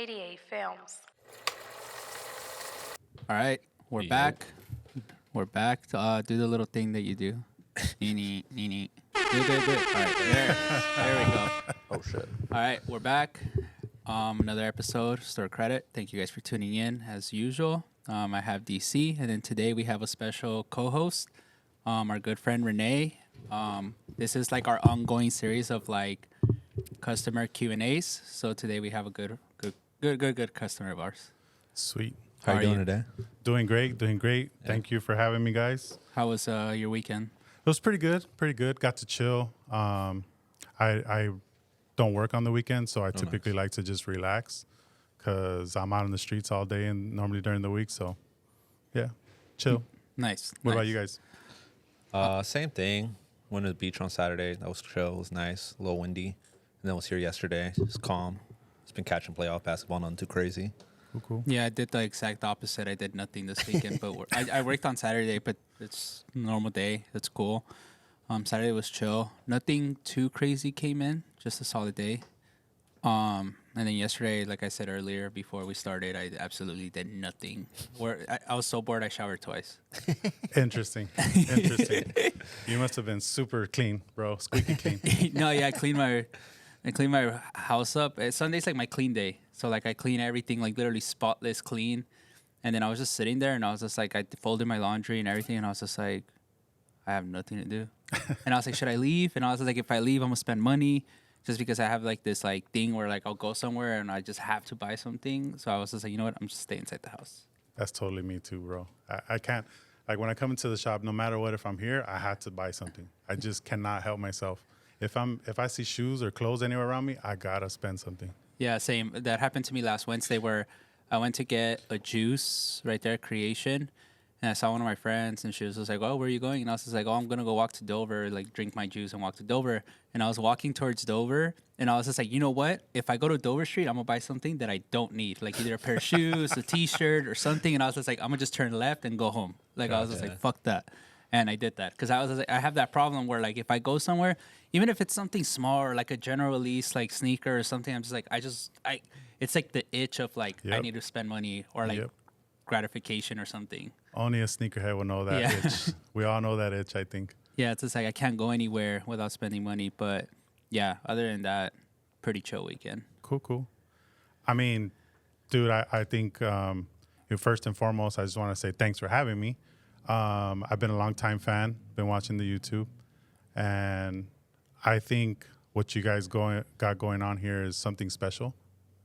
88 Films. All right, we're back. We're back to do the little thing that you do. Nee. Do it. All right, there we go. Oh, shit. All right, we're back. Another episode, Store Credit. Thank you guys for tuning in, as usual. I have DC, and then today we have a special co-host, our good friend RENE. This is like our ongoing series of like customer Q&As. So today we have a good customer of ours. Sweet. How you doing today? Doing great. Yeah. Thank you for having me, guys. How was your weekend? It was pretty good. Got to chill. I don't work on the weekend, so I typically like to just relax because I'm out in the streets all day and normally during the week. So, yeah, chill. Nice. What about you guys? Same thing. Went to the beach on Saturday. That was chill. It was nice. A little windy. And then was here yesterday. It's calm. It's been catching playoff basketball. Nothing too crazy. Cool. Yeah, I did the exact opposite. I did nothing this weekend, but I worked on Saturday, but it's a normal day. That's cool. Saturday was chill. Nothing too crazy came in. Just a solid day. And then yesterday, like I said earlier, before we started, I absolutely did nothing. I was so bored, I showered twice. Interesting. You must have been super clean, bro. Squeaky clean. No, yeah, I cleaned my house up. Sunday's like my clean day. So like I clean everything, like literally spotless clean. And then I was just sitting there and I was just like, I folded my laundry and everything. And I was just like, I have nothing to do. And I was like, should I leave? And I was like, if I leave, I'm going to spend money just because I have like this like thing where like I'll go somewhere and I just have to buy something. So I was just like, you know what? I'm just staying inside the house. That's totally me too, bro. I can't, like when I come into the shop, no matter what, if I'm here, I have to buy something. I just cannot help myself. If I see shoes or clothes anywhere around me, I gotta spend something. Yeah, same. That happened to me last Wednesday where I went to get a juice right there at Creation. And I saw one of my friends and she was just like, oh, where are you going? And I was just like, oh, I'm going to go walk to Dover, like drink my juice and walk to Dover. And I was walking towards Dover and I was just like, you know what? If I go to Dover Street, I'm going to buy something that I don't need, like either a pair of shoes, a T-shirt or something. And I was just like, I'm going to just turn left and go home. Like I was just like, fuck that. And I did that because I was just like, I have that problem where like if I go somewhere, even if it's something small or like a general release like sneaker or something, I'm just like, it's like the itch of like, I need to spend money or like gratification or something. Only a sneakerhead will know that itch. We all know that itch, I think. Yeah, it's just like I can't go anywhere without spending money. But yeah, other than that, pretty chill weekend. Cool. I mean, dude, I think first and foremost, I just want to say thanks for having me. I've been a long time fan, been watching the YouTube, and I think what you guys got going on here is something special.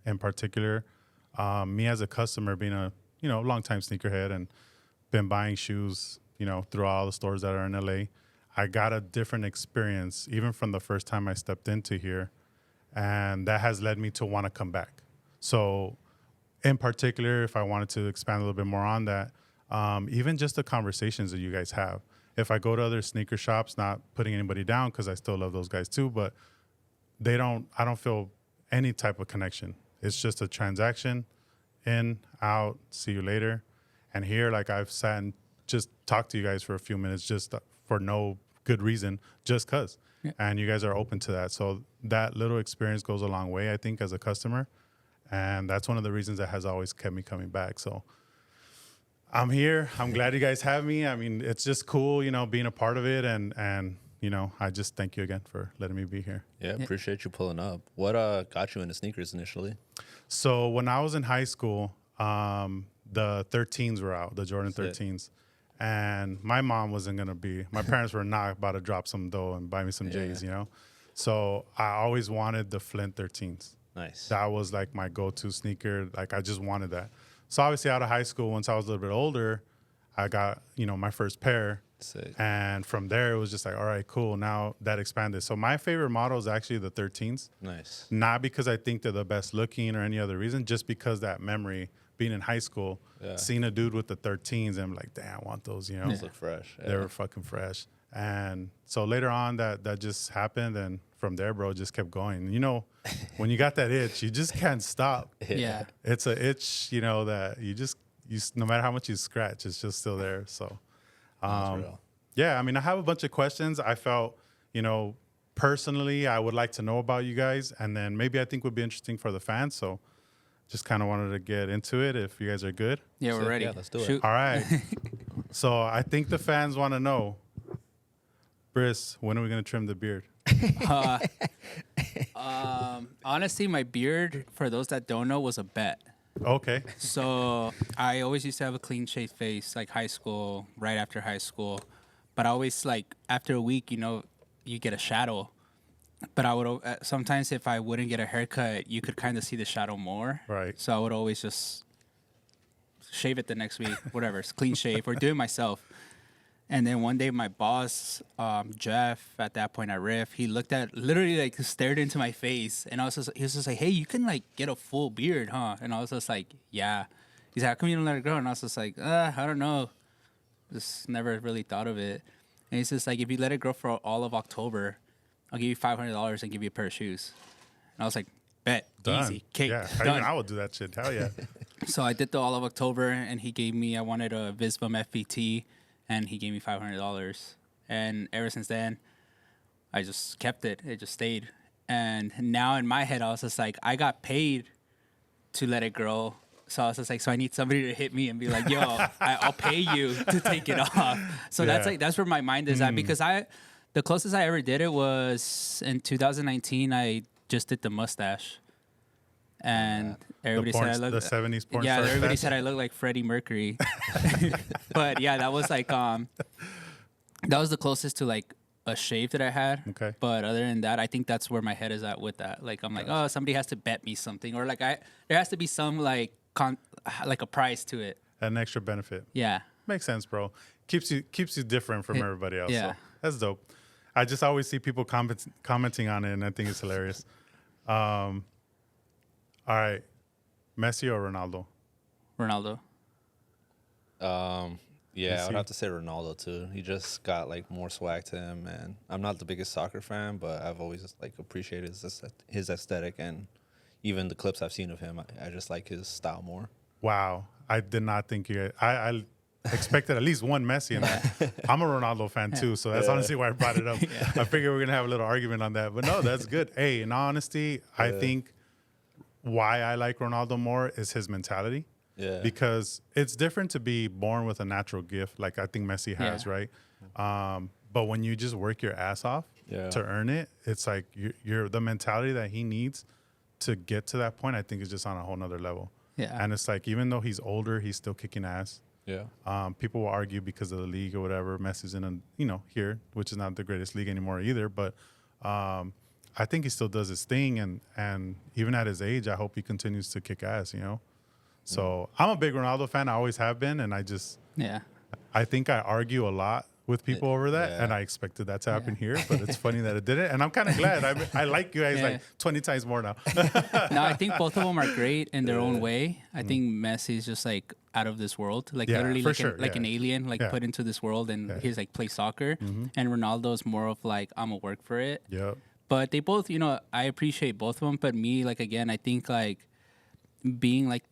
In particular, me as a customer, being a long time sneakerhead and been buying shoes, through all the stores that are in LA, I got a different experience even from the first time I stepped into here, and that has led me to want to come back. So, in particular, if I wanted to expand a little bit more on that. Even just the conversations that you guys have. If I go to other sneaker shops, not putting anybody down because I still love those guys too, but I don't feel any type of connection. It's just a transaction, in, out, see you later. And here, like I've sat and just talked to you guys for a few minutes just for no good reason, just because. Yeah. And you guys are open to that. So that little experience goes a long way, I think, as a customer. And that's one of the reasons that has always kept me coming back. So I'm here. I'm glad you guys have me. I mean, it's just cool, being a part of it. And I just thank you again for letting me be here. Yeah, appreciate you pulling up. What got you into sneakers initially? So when I was in high school, the 13s were out, the Jordan 13s. And my mom wasn't going to be, my parents were not about to drop some dough and buy me some J's, So I always wanted the Flint 13s. Nice. That was like my go-to sneaker. Like I just wanted that. So obviously out of high school, once I was a little bit older, I got, my first pair. Sick. And from there, it was just like, all right, cool. Now that expanded. So my favorite model is actually the 13s. Nice. Not because I think they're the best looking or any other reason, just because that memory, being in high school, seeing a dude with the 13s, and I'm like, damn, I want those, Those look fresh. Yeah. They were fucking fresh. And so later on, that just happened. And from there, bro, just kept going. When you got that itch, you just can't stop. Yeah. It's an itch, that you no matter how much you scratch, it's just still there. So, yeah, I mean, I have a bunch of questions. I felt, personally, I would like to know about you guys. And then maybe I think would be interesting for the fans. So just kind of wanted to get into it. If you guys are good, Yeah, So, we're ready. yeah, let's do it. Shoot. all right. So I think the fans want to know, Briss, when are we gonna trim the beard? Honestly, my beard, for those that don't know, was a bet. Okay. So I always used to have a clean shaved face, like high school, right after high school. But I always like after a week, you get a shadow. But I would sometimes if I wouldn't get a haircut, you could kind of see the shadow more. Right. So I would always just shave it the next week, whatever, it's clean shave or do it myself. And then one day, my boss, Jeff, at that point at Riff, he literally like stared into my face, and he was just like, "Hey, you can like get a full beard, huh?" And I was just like, "Yeah." He's like, "How come you don't let it grow?" And I was just like, "I don't know, just never really thought of it." And he's just like, "If you let it grow for all of October, I'll give you $500 and give you a pair of shoes." And I was like, "Bet, Done. easy, cake, Yeah. done." I would do that shit. Hell yeah. So I did the all of October, and he gave me, I wanted a Visbum FPT, and he gave me $500. And ever since then, I just kept it. It just stayed. And now in my head, I was just like, I got paid to let it grow. So I was just like, so I need somebody to hit me and be like, yo, I'll pay you to take it off. So Yeah. that's where my mind is at, because the closest I ever did it was in 2019. I just did the mustache. And everybody said I looked the 70s porn yeah, star everybody stash. said I looked like Freddie Mercury. But yeah, that was like that was the closest to like a shave that I had. Okay. But other than that, I think that's where my head is at with that. Like I'm like, oh, somebody has to bet me something, or like there has to be some like like a price to it. An extra benefit. Yeah. Makes sense, bro. Keeps you different from everybody else. yeah. So that's dope. I just always see people commenting on it, and I think it's hilarious. All right, Messi or Ronaldo? Ronaldo. Yeah, I Messi? would have to say Ronaldo too. He just got like more swag to him, and I'm not the biggest soccer fan, but I've always like appreciated his aesthetic, and even the clips I've seen of him, I just like his style more. Wow, I did not think you. I expected at least one Messi in that. I'm a Ronaldo fan too, so that's honestly why I brought it up. I figured we're gonna have a little argument on that, but no, that's good. Hey, in all honesty, I think why I like Ronaldo more is his mentality. Yeah. Because it's different to be born with a natural gift, like I think Messi has, Yeah. right? But when you just work your ass off to earn it, it's like you're the mentality that he needs to get to that point. I think is just on a whole nother level. Yeah. And it's like even though he's older, he's still kicking ass. Yeah. People will argue because of the league or whatever. Messi's in here, which is not the greatest league anymore either. But I think he still does his thing, and even at his age, I hope he continues to kick ass. So I'm a big Ronaldo fan. I always have been, and I think I argue a lot with people over that, and I expected that to happen here, but it's funny that it didn't, and I'm kind of glad. I like you guys like 20 times more now. No, I think both of them are great in their own way. I think Messi is just like out of this world, like literally for like, sure, like an alien, like Yeah. put into this world, and he's like play soccer. And Ronaldo is more of like I'm gonna work for it. Yep. But they both, I appreciate both of them. But me, like again, I think like being like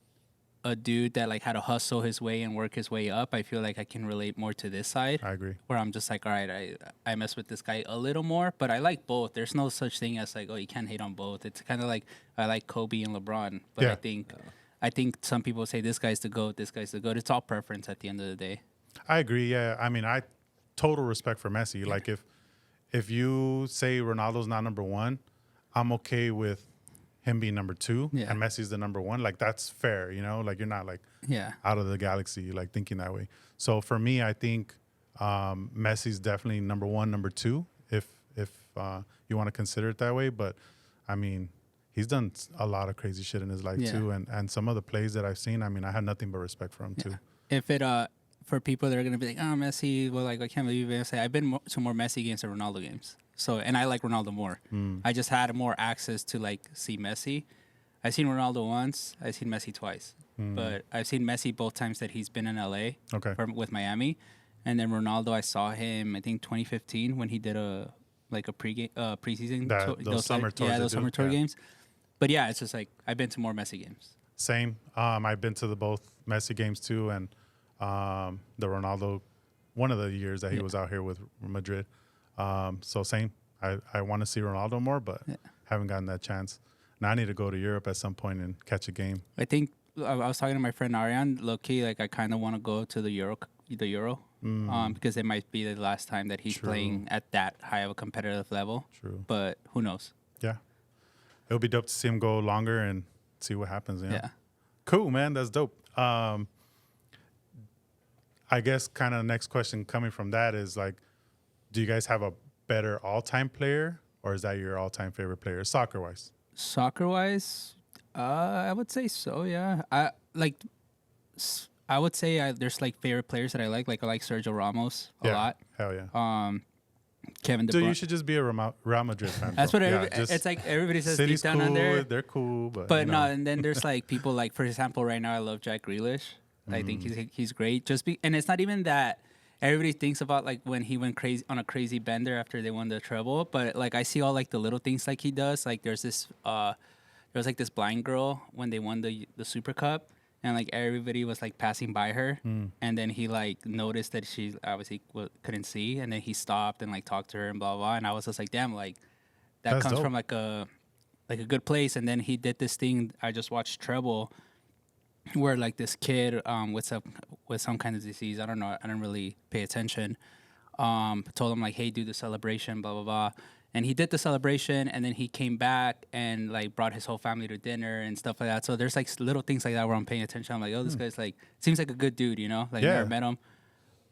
a dude that like had to hustle his way and work his way up, I feel like I can relate more to this side. I agree. Where I'm just like, all right, I mess with this guy a little more, but I like both. There's no such thing as like, oh, you can't hate on both. It's kind of like I like Kobe and LeBron, but Yeah. I think some people say this guy's the GOAT, this guy's the GOAT. It's all preference at the end of the day. I agree. Yeah. I mean, I total respect for Messi. Like if you say Ronaldo's not number one, I'm okay with him being number two and Messi's the number one. Like that's fair, like you're not like out of the galaxy, like thinking that way. So for me, I think Messi's definitely number one, number two, if you want to consider it that way. But I mean, he's done a lot of crazy shit in his life too. And some of the plays that I've seen, I mean, I had nothing but respect for him too. If it, for people that are going to be like, oh, Messi, well, like, I can't believe it. I've been to more Messi games than Ronaldo games. So, and I like Ronaldo more. I just had more access to like see Messi. I've seen Ronaldo once. I've seen Messi twice. But I've seen Messi both times that he's been in LA with Miami. And then Ronaldo, I saw him, I think 2015 when he did a preseason. Those summer tours. Yeah, those summer tour games. But yeah, it's just like, I've been to more Messi games. Same. I've been to both Messi games too, and the Ronaldo, one of the years that he was out here with Madrid. So same. I want to see Ronaldo more, but haven't gotten that chance. Now I need to go to Europe at some point and catch a game. I think I was talking to my friend Ariane. Low key, like I kind of want to go to the Euro, because it might be the last time that he's True. playing at that high of a competitive level. True. But who knows? Yeah. It'll be dope to see him go longer and see what happens. You know? Yeah. Cool, man. That's dope. I guess kind of next question coming from that is like, do you guys have a better all-time player, or is that your all-time favorite player, soccer-wise? Soccer wise, I would say so. Yeah, I would say there's like favorite players that I like. Like I like Sergio Ramos a lot. Hell yeah. Kevin De Dude, Bruyne. you should just be a Real Madrid fan. That's bro. what Yeah, just- it's like. Everybody says deep City's down cool. under. They're cool, but But you know. no, and then there's like people like, for example, right now I love Jack Grealish. I think he's great. And it's not even that everybody thinks about like when he went crazy on a crazy bender after they won the treble, but like I see all like the little things like he does. Like there was like this blind girl when they won the Super Cup, and like everybody was like passing by her, and then he like noticed that she obviously couldn't see, and then he stopped and like talked to her and blah blah. And I was just like, damn, like that That's comes dope. from like a good place. And then he did this thing. I just watched Treble, where like this kid with some kind of disease, I don't know, I didn't really pay attention, told him like, hey, do the celebration, blah blah blah. And he did the celebration, and then he came back and like brought his whole family to dinner and stuff like that. So there's like little things like that where I'm paying attention. I'm like, oh, this guy's like seems like a good dude, you know? Like Yeah. never met him.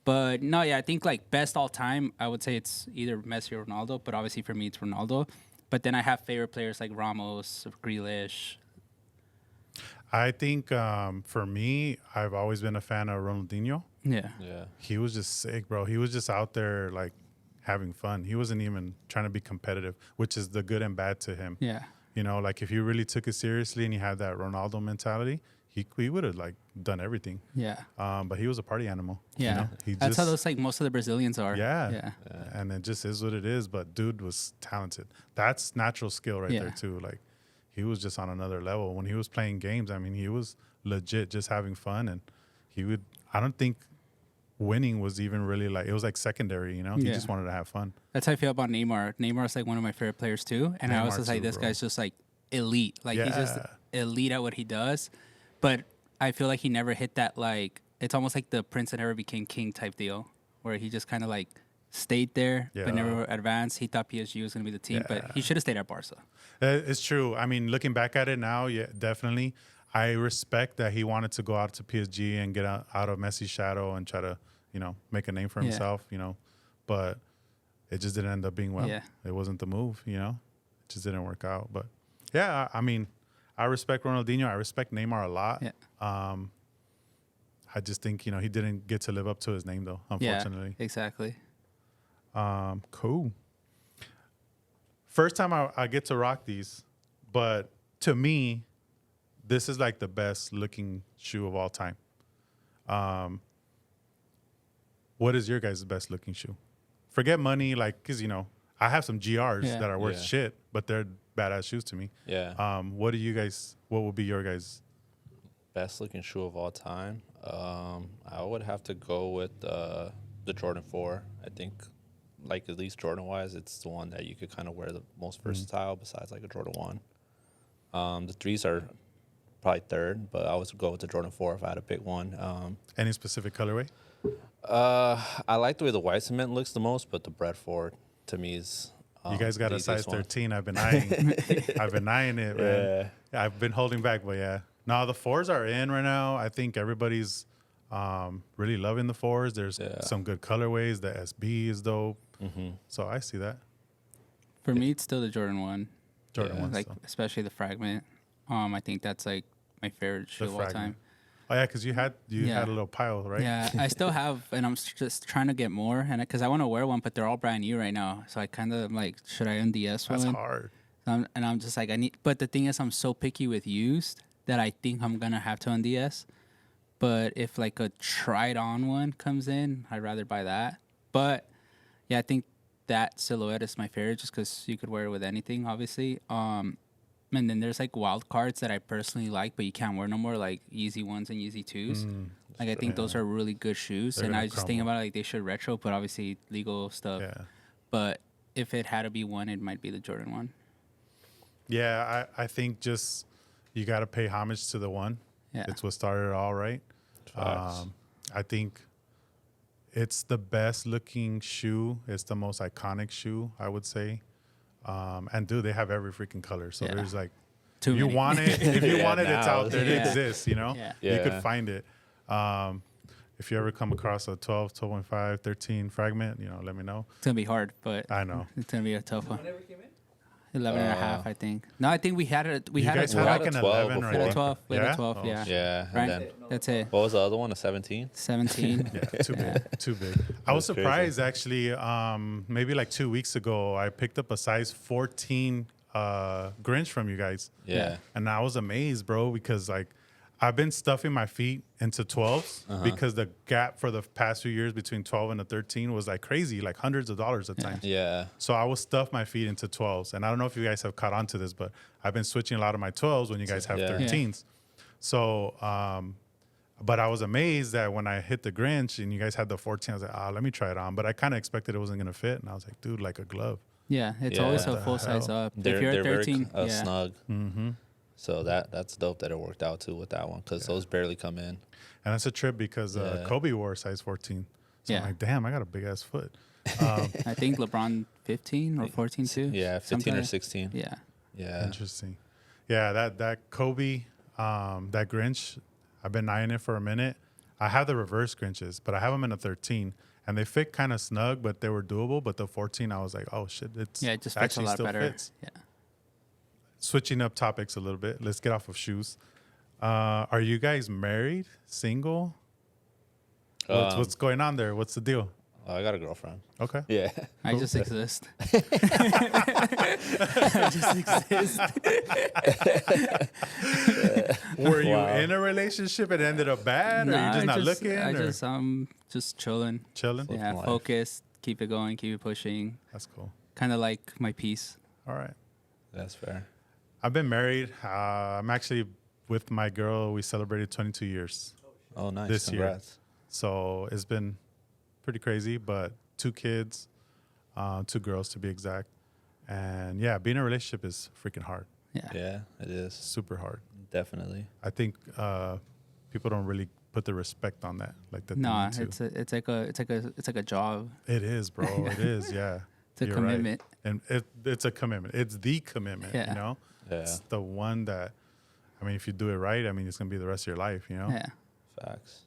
But no, yeah, I think like best all time, I would say it's either Messi or Ronaldo, but obviously for me it's Ronaldo. But then I have favorite players like Ramos, Grealish. I think for me, I've always been a fan of Ronaldinho. Yeah. Yeah. He was just sick, bro. He was just out there like having fun. He wasn't even trying to be competitive, which is the good and bad to him. Yeah. You know, like if you really took it seriously and you had that Ronaldo mentality, he would have like done everything. Yeah. But he was a party animal. Yeah. You know? He That's just, how those like most of the Brazilians are. Yeah. Yeah. And it just is what it is. But dude was talented. That's natural skill right there too. Like he was just on another level. When he was playing games, I mean, he was legit just having fun. And I don't think winning was even really like, it was like secondary, you know? He Yeah. just wanted to have fun. That's how I feel about Neymar. Neymar's like one of my favorite players too. And I was Neymar just like, too, this bro. guy's just like elite. Like he's just Yeah. elite at what he does. But I feel like he never hit that like, it's almost like the prince that never became king type deal, where he just kind of like stayed there Yeah. but never advanced. He thought PSG was going to be the team, but he should have stayed at Barca. It's true. I mean, looking back at it now, yeah, definitely. I respect that he wanted to go out to PSG and get out of Messi's shadow and try to, you know, make a name for Yeah. himself, you know. But it just didn't end up being well. Yeah. It wasn't the move, you know. It just didn't work out. But yeah, I mean, I respect Ronaldinho. I respect Neymar a lot. Yeah. I just think, you know, he didn't get to live up to his name though, unfortunately. Yeah, exactly. Cool. First time I get to rock these, but to me, this is like the best looking shoe of all time. What is your guys' best looking shoe? Forget money, like, because, you know, I have some GRs Yeah. that are worth Yeah. shit, but they're badass shoes to me. Yeah. What would be your guys' Best looking shoe of all time. I would have to go with the Jordan 4. I think, like at least Jordan wise, it's the one that you could kind of wear the most versatile besides like a Jordan 1. The 3s are probably third, but I would go with the Jordan 4 if I had to pick one. any specific colorway? I like the way the white cement looks the most, but the Bread 4 to me is. You guys got the a size easiest one. 13. I've been eyeing. I've been eyeing it, man. Yeah. I've been holding back, but yeah. No, the 4s are in right now. I think everybody's really loving the 4s. There's some good colorways. The SB is dope. So I see that. For me, it's still the Jordan 1. Jordan Yeah. 1. Like, especially the Fragment. I think that's like my favorite shoe of all time. Oh yeah, because you had a little pile, right? Yeah, I still have, and I'm just trying to get more, and because I want to wear one, but they're all brand new right now. So I kind of like, should I NDS one? That's hard. And I'm just like, I need. But the thing is, I'm so picky with used that I think I'm gonna have to NDS. But if like a tried on one comes in, I'd rather buy that. But yeah, I think that silhouette is my favorite, just because you could wear it with anything, obviously. And then there's like wild cards that I personally like, but you can't wear no more, like Yeezy 1s and Yeezy 2s. Like I think those are really good shoes, They're and gonna I just think crumble. about it, like they should retro, but obviously legal stuff. Yeah. But if it had to be one, it might be the Jordan 1. Yeah, I think just you got to pay homage to the one. Yeah. It's what started it all, right? Facts. I think it's the best looking shoe. It's the most iconic shoe, I would say. And dude, they have every freaking color. So Yeah. there's like, Too you many. want it, if you Yeah, want it, it's now out there. It Yeah. exists, you know? Yeah. You could Yeah. find it. If you ever come across a 12, 12.5, 13 fragment, let me know. It's gonna be hard, but I know. it's gonna be a tough one. Whenever it came in? 11 and a half, I think. No, I think we had it. We You had guys a had 12. like an 12 11 before. We had right? a 12. We had Yeah? a 12. Oh, Yeah. Yeah. Right. And then That's it. what was the other one? A 17? 17. Yeah, too big, too big. I was That's crazy. surprised actually. Maybe like 2 weeks ago, I picked up a size 14 Grinch from you guys, Yeah. and I was amazed, bro, because like I've been stuffing my feet into 12s because the gap for the past few years between 12 and a 13 was like crazy, like hundreds of dollars at times. Yeah. So I will stuff my feet into 12s, and I don't know if you guys have caught on to this, but I've been switching a lot of my 12s when you guys have Yeah. 13s. So, but I was amazed that when I hit the Grinch and you guys had the 14, I was like, let me try it on. But I kind of expected it wasn't gonna fit, and I was like, dude, like a glove. Yeah, it's Yeah. always What a the full size hell? up. They're, if you're they're at very 13, yeah. snug. Mm-hmm. So that's dope that it worked out too with that one because those barely come in. And that's a trip because Yeah. Kobe wore a size 14. So I'm Yeah. like, damn, I got a big ass foot. I think LeBron 15 or 14 too. Yeah, 15 Something or like- 16. Yeah. Yeah. Interesting. Yeah, that Kobe, that Grinch, I've been eyeing it for a minute. I have the reverse Grinches, but I have them in a 13, and they fit kind of snug, but they were doable. But the 14, I was like, oh shit, it's Yeah, it just fits a actually lot still better. fits. Yeah. Switching up topics a little bit. Let's get off of shoes. Are you guys married? Single? What's going on there? What's the deal? I got a girlfriend. Okay. Yeah. I just exist. I just exist. Were you Wow. in a relationship and ended up bad, or you just not looking? I or just chilling. chilling? Living Yeah, life. focused. Keep it going. Keep it pushing. That's cool. Kind of like my peace. All right. That's fair. I've been married. I'm actually with my girl. We celebrated 22 years. Oh, nice. This year. Congrats. So it's been pretty crazy, but 2 kids, 2 girls to be exact. And yeah, being in a relationship is freaking hard. Yeah. Yeah, it is. Super hard. Definitely. I think people don't really put the respect on that like that. they No, need to. it's like a job. It is, bro. It is. Yeah. It's a You're right. commitment. And it's a commitment. It's the commitment, Yeah. you know? Yeah. It's the one that, I mean, if you do it right, I mean, it's going to be the rest of your life, you know? Yeah. Facts.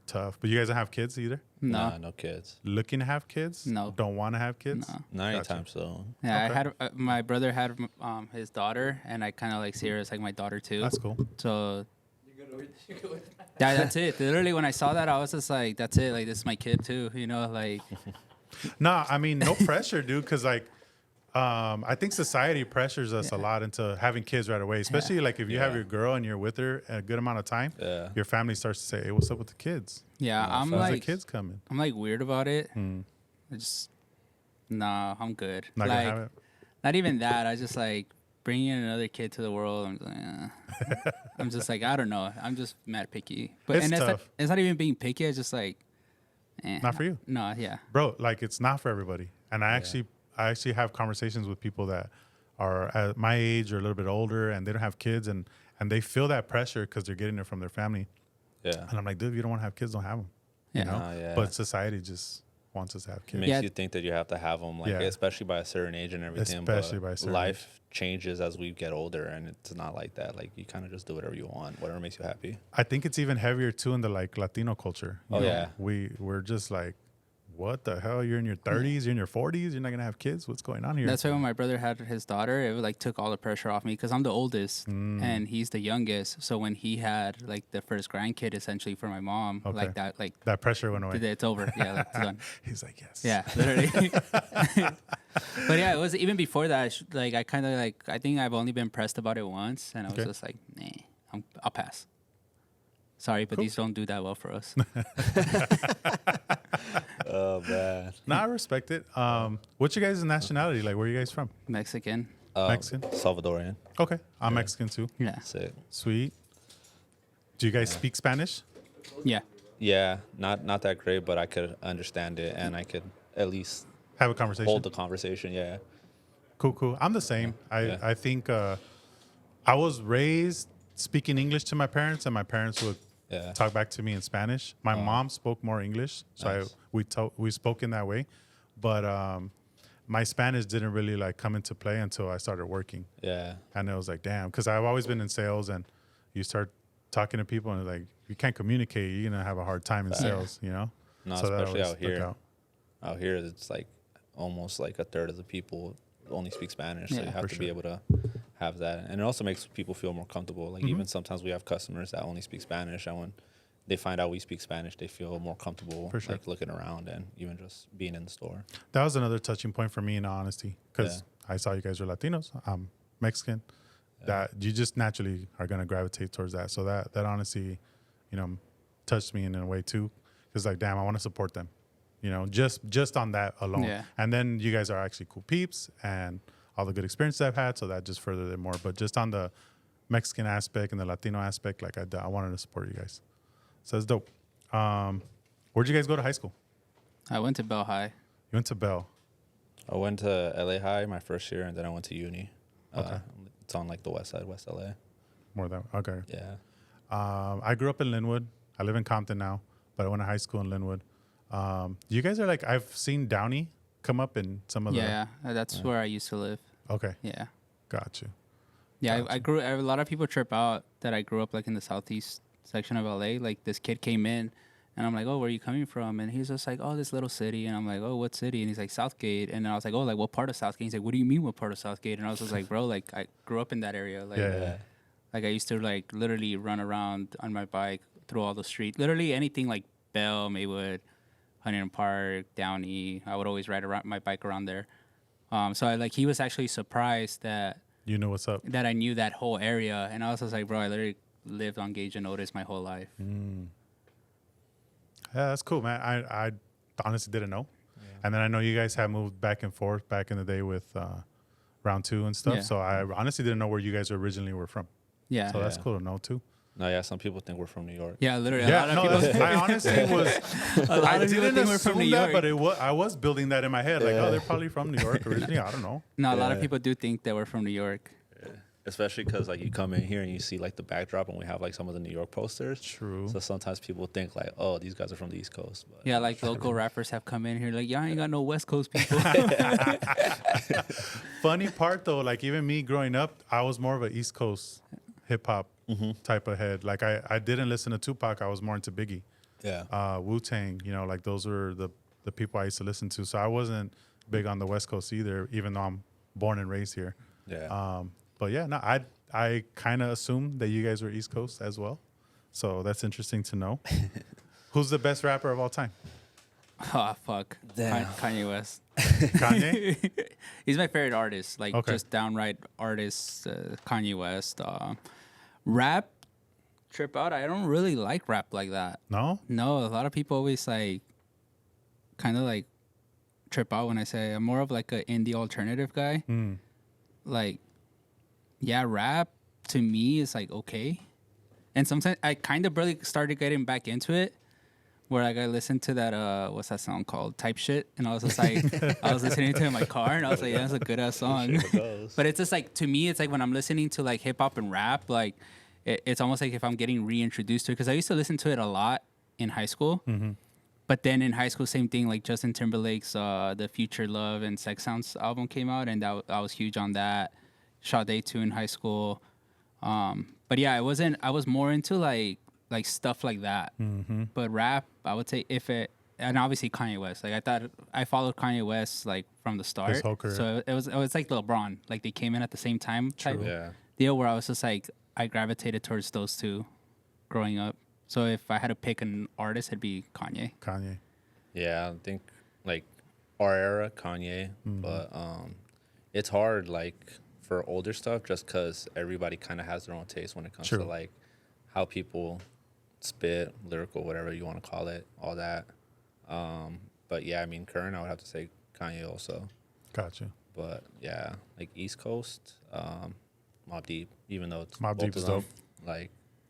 Tough. But you guys don't have kids either? No. Nah, no kids. Looking to have kids? No. Don't want to have kids? No. Not Gotcha. anytime soon. Yeah, Okay. I had my brother had his daughter, and I kind of like see her as like my daughter too. That's cool. So You're good with that. that's it. Literally, when I saw that, I was just like, "That's it. Like this is my kid too." You know, like No, I mean, no pressure, dude, because like, I think society pressures us a lot into having kids right away, especially like if you have Yeah. your girl and you're with her a good amount of time, Yeah. your family starts to say, hey, what's up with the kids? yeah, No, I'm facts. When's the like kids coming? I'm like weird about it. Hmm. I just nah, I'm good. Not like gonna have it? not even that. I just like bringing another kid to the world. I'm like, I'm just like I don't know. I'm just mad picky. But It's and tough. it's not even being picky. It's just like Not for you. No, yeah. Bro, like it's not for everybody. And I actually have conversations with people that are at my age or a little bit older and they don't have kids and they feel that pressure because they're getting it from their family. Yeah. And I'm like, dude, if you don't want to have kids, don't have them. Yeah. You know? Yeah. But society just wants us to have It kids. makes Yeah. you think that you have to have them, like Yeah. especially by a certain age and everything. Especially but by a certain life changes as we get older, and it's not like that. Like you kind of just do whatever you want, whatever makes you happy. I think it's even heavier too in the like Latino culture. You Oh, know? yeah. We're just like, what the hell? You're in your 30s, you're in your 40s, you're not gonna have kids. What's going on here? That's why when my brother had his daughter, it like took all the pressure off me because I'm the oldest Mm. and he's the youngest. So when he had like the first grandkid, essentially for my mom, Okay. like that, like That pressure went away. it's over. Yeah, like, it's done. He's like, yes. Yeah, literally. But yeah, it was even before that. Like I kind of like I think I've only been pressed about it once, and I was Okay. just like, nah, I'll pass. Sorry, but Cool. these don't do that well for us. Oh man. No, I respect it. What's your guys' nationality? Like, where are you guys from? Mexican. Mexican? Salvadorian. Okay. I'm Mexican too. Yeah. Sick. Sweet. Do you guys speak Spanish? Yeah. Yeah, not that great, but I could understand it, and I could at least Have a conversation? hold the conversation. Yeah. Cool. I'm the same. Yeah. I think I was raised speaking English to my parents, and my parents would Yeah. talk back to me in Spanish. My mom spoke more English, so Nice. we spoke in that way. But my Spanish didn't really like come into play until I started working, Yeah. and it was like, damn, because I've always been in sales, and you start talking to people, and like you can't communicate, you're gonna have a hard time in sales, you know. No, So that especially always out stuck here. out. Out here, it's like almost like a third of the people only speak Spanish, so Yeah, you have for to sure. be able to have that, and it also makes people feel more comfortable. Like even sometimes we have customers that only speak Spanish, and when they find out we speak Spanish, they feel more comfortable, For sure. like looking around and even just being in the store. That was another touching point for me, in honesty, because I saw you guys were Latinos. I'm Mexican. That you just naturally are gonna gravitate towards that. So that honestly, you know, touched me in a way too. Because like, damn, I want to support them. You know, just on that alone. Yeah. And then you guys are actually cool peeps, and all the good experiences I've had, so that just furthered it more. But just on the Mexican aspect and the Latino aspect, like I wanted to support you guys. So it's dope. Where'd you guys go to high school? I went to Bell High. You went to Bell. I went to LA High my first year, and then I went to uni. Okay. It's on like the west side, West LA. More than okay. Yeah. I grew up in Linwood. I live in Compton now, but I went to high school in Linwood. You guys are like, I've seen Downey come up in some of Yeah, that's where I used to live. the. Okay, Yeah. got you. Yeah, Gotcha. I grew. A lot of people trip out that I grew up like in the southeast section of LA. Like this kid came in, and I'm like, "Oh, where are you coming from?" And he's just like, "Oh, this little city." And I'm like, "Oh, what city?" And he's like, "Southgate." And I was like, "Oh, like what part of Southgate?" He's like, "What do you mean, what part of Southgate?" And I was just like, "Bro, like I grew up in that area. Like, Yeah. like I used to like literally run around on my bike through all the streets. Literally anything like Bell, Maywood, Huntington Park, Downey. I would always ride around my bike around there. So I like he was actually surprised that." You know what's up. That I knew that whole area, and I was just like, bro, I literally lived on Gage and Otis my whole life. Yeah, that's cool, man. I honestly didn't know. And then I know you guys have moved back and forth back in the day with round 2 and stuff. Yeah. So I honestly didn't know where you guys originally were from. Yeah, So that's Yeah. cool to know too. No, yeah. Some people think we're from New York. yeah, literally. Yeah, a lot no, of people, I honestly was. a lot I of people didn't think we're from assume New that, York. but I was building that in my head. Like, oh, they're probably from New York originally. I don't know. No, a lot of Yeah. people do think that we're from New York. Especially because like you come in here and you see like the backdrop, and we have like some of the New York posters. True. So sometimes people think like, oh, these guys are from the East Coast. But Yeah, like local rappers have come in here like, y'all ain't got no West Coast people. Funny part though, like even me growing up, I was more of an East Coast hip hop type of head. Like I didn't listen to Tupac. I was more into Biggie, yeah. Wu-Tang. You know, like those were the people I used to listen to. So I wasn't big on the West Coast either, even though I'm born and raised here. Yeah. But yeah, no, I kind of assumed that you guys were East Coast as well. So that's interesting to know. Who's the best rapper of all time? Oh, fuck. Damn. Kanye West. Kanye? He's my favorite artist. Like, Okay. just downright artist, Kanye West. Rap, trip out. I don't really like rap like that. No? No, a lot of people always, like, kind of, like, trip out when I say I'm more of, like, an indie alternative guy. Like, yeah, rap, to me, is, like, okay. And sometimes I kind of really started getting back into it. Where like I listened to that what's that song called? Type Shit. And I was just like I was listening to it in my car and I was like, yeah, that's a good ass song. It goes. But it's just like to me, it's like when I'm listening to like hip hop and rap, like it's almost like if I'm getting reintroduced to it. Because I used to listen to it a lot in high school. But then in high school, same thing, like Justin Timberlake's The Future Love and Sex Sounds album came out, and I was huge on that. Sade too in high school. But yeah, I was more into like stuff like that. But rap, I would say and obviously Kanye West. Like I followed Kanye West like from the start. His whole career. So it was like LeBron. Like they came in at the same time type Yeah. deal where I was just like I gravitated towards those two growing up. So if I had to pick an artist, it'd be Kanye. Kanye. Yeah, I think like our era, Kanye, but it's hard like for older stuff just because everybody kind of has their own taste when it comes True. to like how people spit, lyrical, whatever you want to call it, all that. But yeah, I mean, current, I would have to say Kanye also. Gotcha. But yeah, like East Coast, Mobb Deep, even though it's Mobb both Deep of is them, dope. like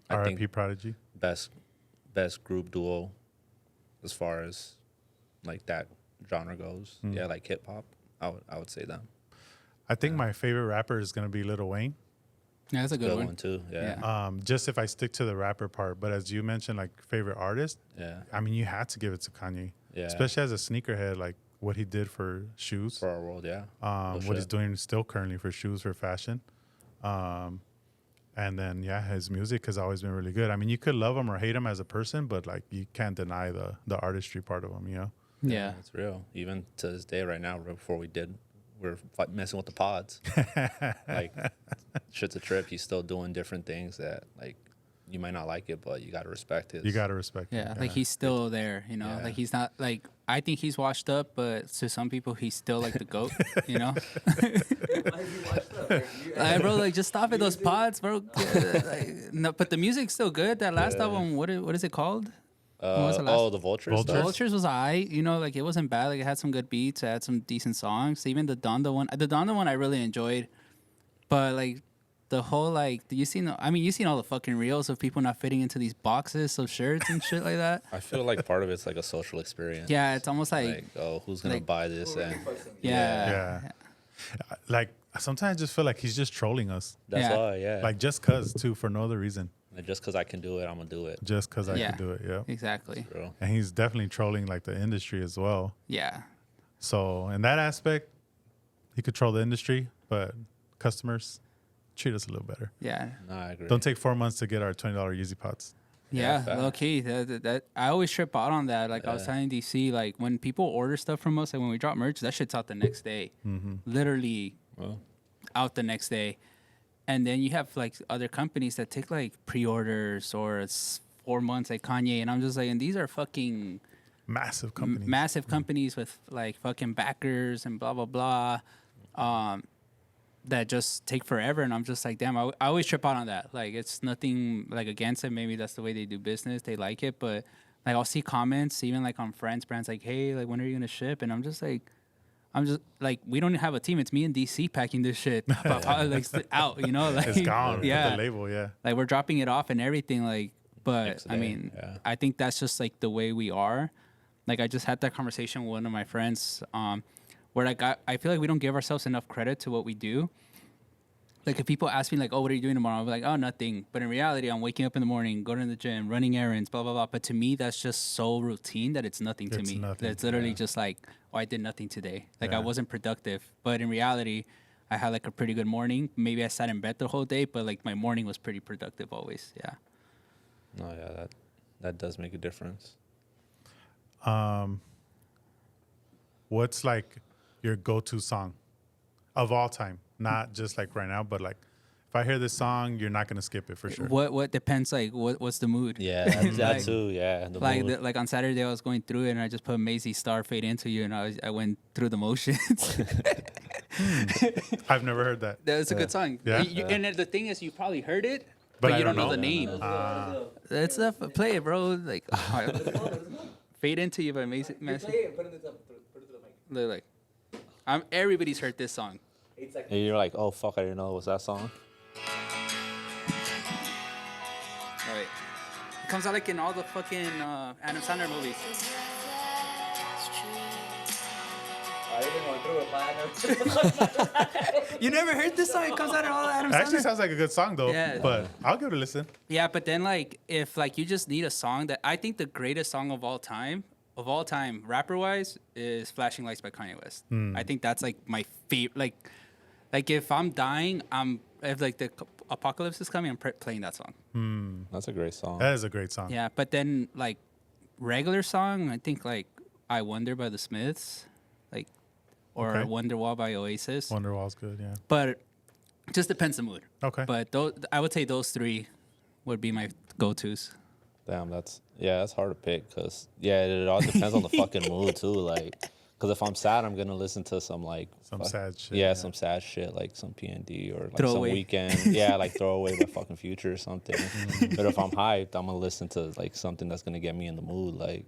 I R.I.P. think Prodigy. best group duo as far as like that genre goes. Yeah, like hip hop, I would say them. I think my favorite rapper is gonna be Lil Wayne. Yeah, that's a good Good one. one too. Yeah. Just if I stick to the rapper part, but as you mentioned, like favorite artist, Yeah. I mean, you had to give it to Kanye, Yeah. especially as a sneakerhead, like what he did for shoes, For our world, yeah. what he's doing still currently for shoes for fashion, and then his music has always been really good. I mean, you could love him or hate him as a person, but like you can't deny the artistry part of him, you know. Yeah. It's real. Even to this day, right now, right before we're messing with the pods. Like, shit's a trip. He's still doing different things that, like, you might not like it, but you got to respect his. You got to respect Yeah, him. like he's still there, you know. Yeah. Like he's not like I think he's washed up, but to some people he's still like the goat, you know. Why have you watched that? Like, Like, bro, like just stop at those pods, bro. Like, no, but the music's still good. That last album, what is it called? What was the last? The Vultures. Vultures? stuff? Vultures was aight, you know, like it wasn't bad. Like it had some good beats, it had some decent songs. Even the Donda one I really enjoyed. But like the whole like you seen all the fucking reels of people not fitting into these boxes of shirts and shit like that. I feel like part of it's like a social experience. Yeah, it's almost like oh, who's gonna like- buy this? And yeah. Like sometimes I just feel like he's just trolling us, that's Yeah. why, yeah. like just cause too, for no other reason, Like, just because I can do it, I'm gonna do it. just cause I Yeah. can do it. Yeah, Exactly. Bro. and he's definitely trolling like the industry as well. Yeah. So in that aspect, he could troll the industry, but customers treat us a little better. Yeah. No, I agree. Don't take 4 months to get our $20 Yeezy pots. Yeah, fact. low key. That I always trip out on that. Like I was telling DC, like when people order stuff from us, like when we drop merch, that shit's out the next day. Literally Well, out the next day. And then you have like other companies that take like pre-orders or 4 months, like Kanye, and I'm just like, and these are fucking Massive companies. massive companies with like fucking backers and blah blah blah, that just take forever. And I'm just like, damn, I always trip out on that. Like it's nothing like against it. Maybe that's the way they do business. They like it, but like I'll see comments even like on friends brands like, hey, like when are you gonna ship? And I'm just like, we don't have a team. It's me and DC packing this shit like out, you know, like It's gone. Yeah, With the label, yeah. like we're dropping it off and everything. Like, but Next I day, mean, yeah. I think that's just like the way we are. Like I just had that conversation with one of my friends, where I feel like we don't give ourselves enough credit to what we do. Like if people ask me like, oh, what are you doing tomorrow? I'll be like, oh, nothing. But in reality, I'm waking up in the morning, going to the gym, running errands, blah, blah, blah. But to me, that's just so routine that it's nothing to It's me. nothing, It's literally just like, oh, I did nothing today. Like I Yeah. wasn't productive. But in reality, I had like a pretty good morning. Maybe I sat in bed the whole day, but like my morning was pretty productive always. Yeah. no, yeah, that does make a difference. What's like your go-to song of all time? Not just like right now, but like if I hear this song, you're not gonna skip it for sure. What depends, like what's the mood? Yeah, that Like- too. Yeah, the Like mood. like on Saturday, I was going through it and I just put Maisie Star Fade Into You, and I went through the motions. I've never heard that. That's a good song. Yeah? And then the thing is, you probably heard it, But but I you don't don't know the know. name. That's play it, bro. Like Fade Into You by Maisie. Play it, put it in the mic. Look, like everybody's heard this song. 8 seconds. And you're like, oh fuck, I didn't know it was that song. Right. It comes out like in all the fucking Adam Sandler movies. I even went through it, man. You never heard this song? It comes out in all the Adam It actually Sandler. sounds like a good song though. Yeah. But I'll give it a listen. Yeah, but then like if like you just need a song that I think the greatest song of all time, rapper wise, is "Flashing Lights" by Kanye West. I think that's like my favorite. Like if I'm dying, if like the apocalypse is coming, I'm playing that song. That's a great song. That is a great song. Yeah, but then like regular song, I think like "I Wonder" by the Smiths, like or Okay. "Wonderwall" by Oasis. Wonderwall's good, yeah. But it just depends the mood. Okay. But I would say those three would be my go-tos. Damn, that's hard to pick because it all depends on the fucking mood too. Like, because if I'm sad, I'm gonna listen to some like Some sad shit, Yeah, yeah. some sad shit like some PND or like Throwaway. some Weekend. Yeah, like Throwaway by fucking Future or something. But if I'm hyped, I'm gonna listen to like something that's gonna get me in the mood. Like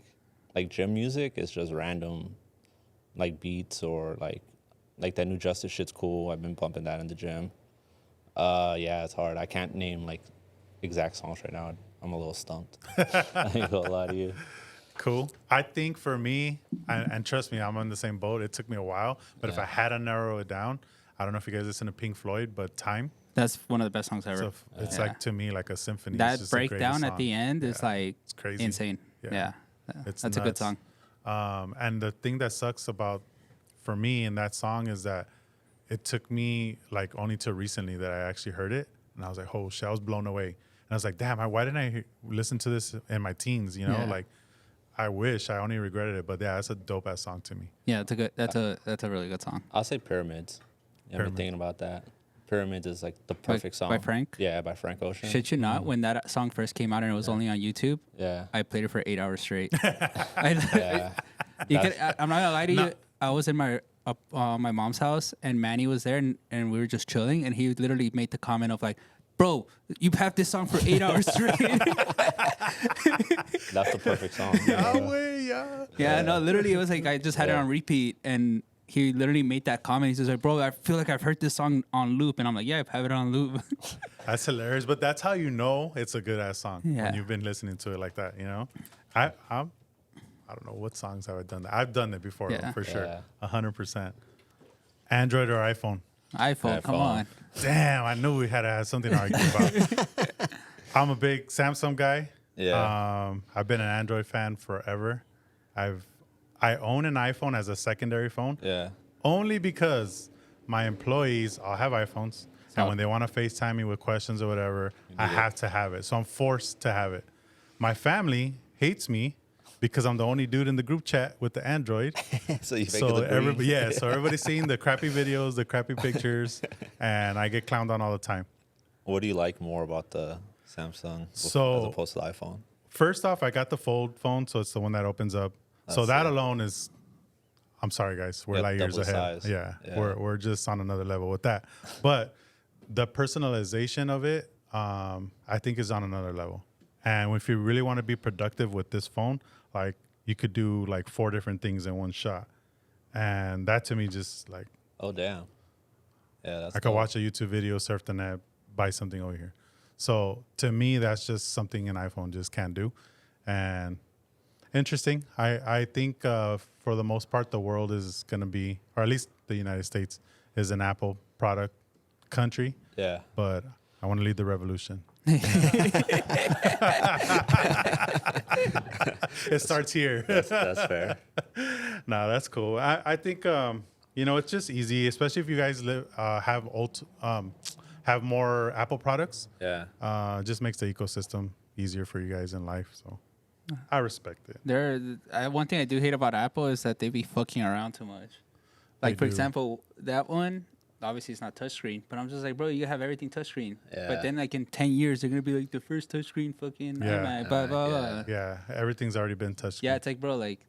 gym music is just random, like beats or like that New Justice shit's cool. I've been bumping that in the gym. Yeah, it's hard. I can't name like exact songs right now. I'm a little stumped. I ain't gonna lie to you. Cool. I think for me, and trust me, I'm on the same boat. It took me a while, but if Yeah. I had to narrow it down, I don't know if you guys listen to Pink Floyd, but Time. That's one of the best songs ever. So it's Yeah. like, to me, like a symphony. It's That just the greatest breakdown at song. the end is Yeah. like It's crazy. insane. Yeah. Yeah. It's That's a good nuts. song. And the thing that sucks about for me in that song is that it took me like only till recently that I actually heard it, and I was like, oh shit, I was blown away. And I was like, damn, why didn't I listen to this in my teens? You know, Yeah. like I wish. I only regretted it, but yeah, that's a dope ass song to me. Yeah, it's a good. That's a really good song. I'll say Pyramids. I've been Pyramids. thinking about that. Pyramids is like the perfect song. by Frank? Yeah, by Frank Ocean. Shit you not, when that song first came out and it was only on YouTube, Yeah. I played it for 8 hours straight. Yeah. I'm not gonna lie to you. I was in my mom's house and Manny was there and we were just chilling and he literally made the comment of like, "Bro, you have this song for 8 hours straight." That's the perfect song. Yeah. Yeah, no, literally it was like I just had it Yeah. on repeat and he literally made that comment. He's just like, "Bro, I feel like I've heard this song on loop," and I'm like, "Yeah, I have it on loop." That's hilarious. But that's how you know it's a good ass song Yeah. when you've been listening to it like that. You know, I don't know what songs have I done that. I've done it before Yeah. for sure, Yeah. 100%. Android or iPhone? iPhone, come iPhone. on. Damn, I knew we had to have something to argue about. I'm a big Samsung guy. Yeah. I've been an Android fan forever. I own an iPhone as a secondary phone, Yeah. only because my employees all have iPhones, and when they want to FaceTime me with questions or whatever, I have to have it. So I'm forced to have it. My family hates me because I'm the only dude in the group chat with the Android. So you make So it the green. so everybody's seeing the crappy videos, the crappy pictures, and I get clowned on all the time. What do you like more about the Samsung So- as opposed to the iPhone? First off, I got the fold phone, so it's the one that opens up. So That's that it. alone is, I'm sorry guys, we're Yep, light years double ahead. size. Yeah, Yeah. we're just on another level with that. But the personalization of it, I think is on another level. And if you really want to be productive with this phone, like you could do like 4 different things in one shot. And that to me just like, Oh, damn. Yeah, that's I could dope. watch a YouTube video, surf the net, buy something over here. So to me, that's just something an iPhone just can't do. And interesting. I think for the most part, the world is going to be, or at least the United States, is an Apple product country. Yeah. But I want to lead the revolution. It starts here. That's fair. No, that's cool. I think it's just easy, especially if you guys have more Apple products. Yeah. It just makes the ecosystem easier for you guys in life. So I respect it. One thing I do hate about Apple is that they be fucking around too much. Like, They for do. example, that one, obviously it's not touchscreen, but I'm just like, bro, you have everything touchscreen. Yeah. But then, like, in 10 years, they're going to be like the first touchscreen fucking Yeah. iMac, blah, blah, Yeah. blah. Yeah, everything's already been touched. Yeah, it's like, bro, like,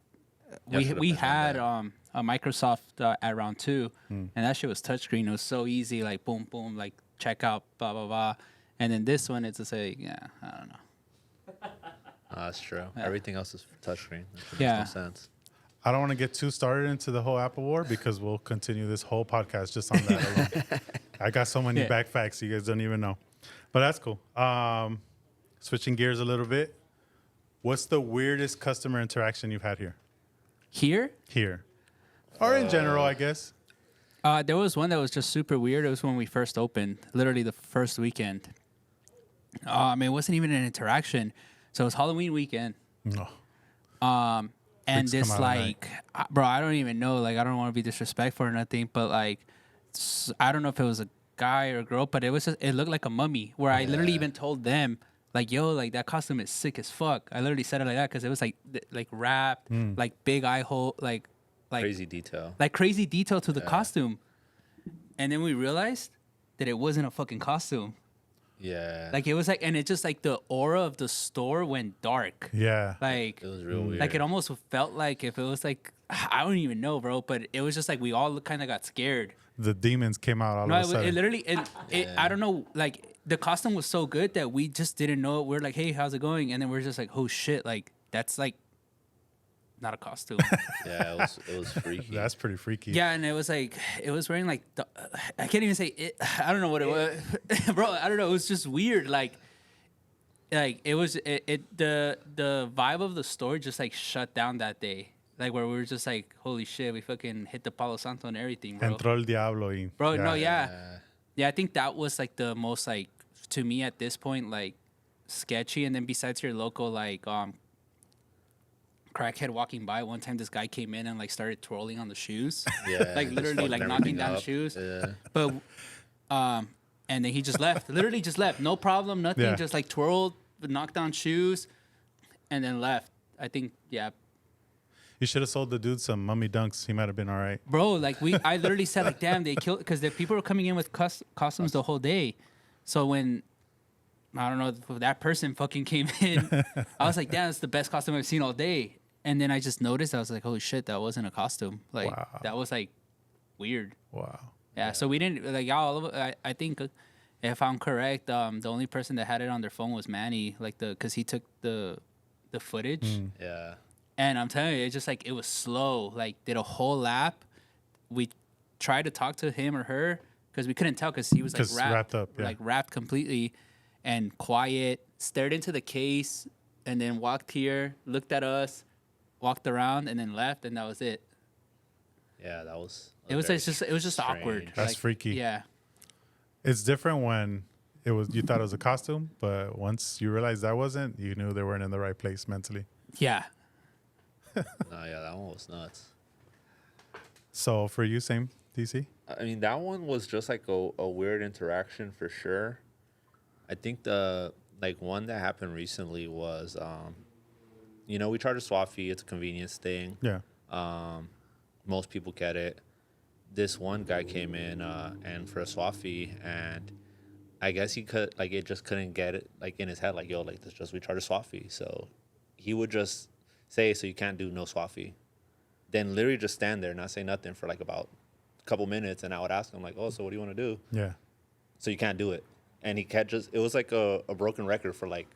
Yeah, should've we been done had that. a Microsoft at round 2, and that shit was touchscreen. It was so easy, like, boom, boom, like, check out, blah, blah, blah. And then this one, it's just like, yeah, I don't know. That's true. Everything else is touchscreen. That Yeah. makes no sense. I don't want to get too started into the whole Apple war because we'll continue this whole podcast just on that alone. I got so many Yeah. back facts you guys don't even know. But that's cool. Switching gears a little bit. What's the weirdest customer interaction you've had here? Here, Or in general, I guess. there was one that was just super weird. It was when we first opened, literally the first weekend. It wasn't even an interaction. So it was Halloween weekend. No. And Freaks come this, out at night. like, bro, I don't even know. Like, I don't want to be disrespectful or nothing, but, like, I don't know if it was a guy or a girl, but it looked like a mummy, where I literally even told them, like, yo, like, that costume is sick as fuck. I literally said it like that because it was, like wrapped, like, big eye hole, like Crazy detail. like crazy detail to the costume. And then we realized that it wasn't a fucking costume. Yeah. Like, it was like, and it just, like, the aura of the store went dark. Yeah. Like, It was real weird. like, it almost felt like if it was like, I don't even know, bro, but it was just like we all kind of got scared. The demons came out all No, of a sudden. it literally, I don't know, like, the costume was so good that we just didn't know. We're like, hey, how's it going? And then we're just like, oh shit, like, that's like not a costume. Yeah, it was freaky. That's pretty freaky. Yeah, and it was like, it was wearing like, I can't even say it. I don't know what it was, bro. I don't know. It was just weird. Like it was the vibe of the store just like shut down that day. Like where we were just like, holy shit, we fucking hit the Palo Santo and everything, bro. Entró el diablo y Bro, yeah. no, yeah. Yeah, I think that was like the most like to me at this point like sketchy. And then besides your local like crackhead walking by, one time this guy came in and like started twirling on the shoes. Yeah, Like just literally fucking like knocking everything down up. shoes. Yeah. But and then he just left. Literally just left. No problem, nothing. Yeah. Just like twirled, knocked down shoes, and then left. I think, yeah. You should have sold the dude some mummy dunks. He might have been all right. Bro, like I literally said like, damn, they killed, because the people were coming in with costumes the whole day. So when, I don't know, if that person fucking came in, I was like, damn, it's the best costume I've seen all day. And then I just noticed, I was like, holy shit, that wasn't a costume. Like, Wow. that was like weird. Wow. Yeah, so we didn't, like, all of it, I think, if I'm correct, the only person that had it on their phone was Manny, like, because he took the footage. Yeah. And I'm telling you, it's just like, it was slow. Like, did a whole lap. We tried to talk to him or her because we couldn't tell because he was like 'Cause wrapped up, yeah. like wrapped completely and quiet, stared into the case and then walked here, looked at us, walked around and then left. And that was it. Yeah, that was. It was just awkward. strange. That's Like, freaky. Yeah. It's different when you thought it was a costume, but once you realized that wasn't, you knew they weren't in the right place mentally. Yeah. No, yeah, that one was nuts. So for you, same, DC? I mean, that one was just like a weird interaction for sure. I think the like one that happened recently was, we charge a swap fee. It's a convenience thing. Yeah. Most people get it. This one guy came in and for a swap fee, and I guess he could it just couldn't get it like in his head like, yo, like this just we charge a swap fee. So he would just say, so you can't do no swap fee. Then literally just stand there, not say nothing for like about a couple minutes, and I would ask him like, oh, so what do you want to do? Yeah. So you can't do it. And he kept it was like a broken record for like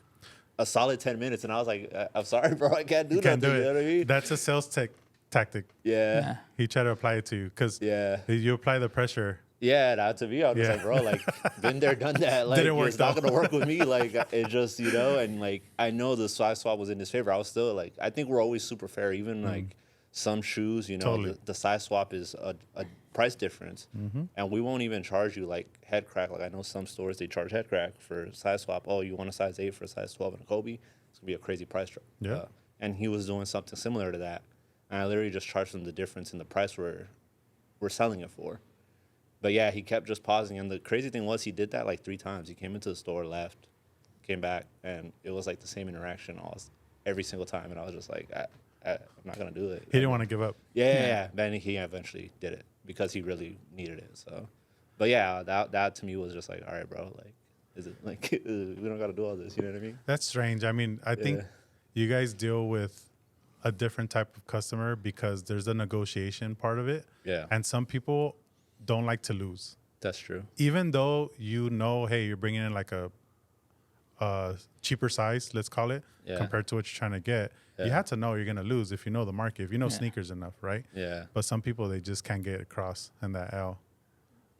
a solid 10 minutes, and I was like, I'm sorry, bro, I can't do You nothing. can't do You know what I mean? it. That's a sales tactic. Yeah. He tried to apply it to you because Yeah. you apply the pressure. Yeah, that to me, I was just Yeah. like, bro, like, been there, done that. Like, Didn't work, it's not though. going to work with me. Like, it just, and like, I know the size swap was in his favor. I was still like, I think we're always super fair. Even like some shoes, Totally. the size swap is a price difference. And we won't even charge you like head crack. Like, I know some stores, they charge head crack for size swap. Oh, you want a size 8 for a size 12 and a Kobe? It's going to be a crazy price drop. Yeah. And he was doing something similar to that. And I literally just charged him the difference in the price we're selling it for. But yeah, he kept just pausing. And the crazy thing was he did that like 3 times. He came into the store, left, came back, and it was like the same interaction every single time. And I was just like, I'm not going to do it. He didn't want to give up. Yeah. Then he eventually did it because he really needed it. So, but yeah, that to me was just like, all right, bro, like, is it like, we don't got to do all this. You know what I mean? That's strange. I mean, I think you guys deal with a different type of customer because there's a negotiation part of it. Yeah. And some people don't like to lose. That's true. Even though hey, you're bringing in like a cheaper size, let's call it, compared to what you're trying to get. You have to know you're going to lose if you know the market, if you know sneakers enough, right? Yeah. But some people, they just can't get across in that L.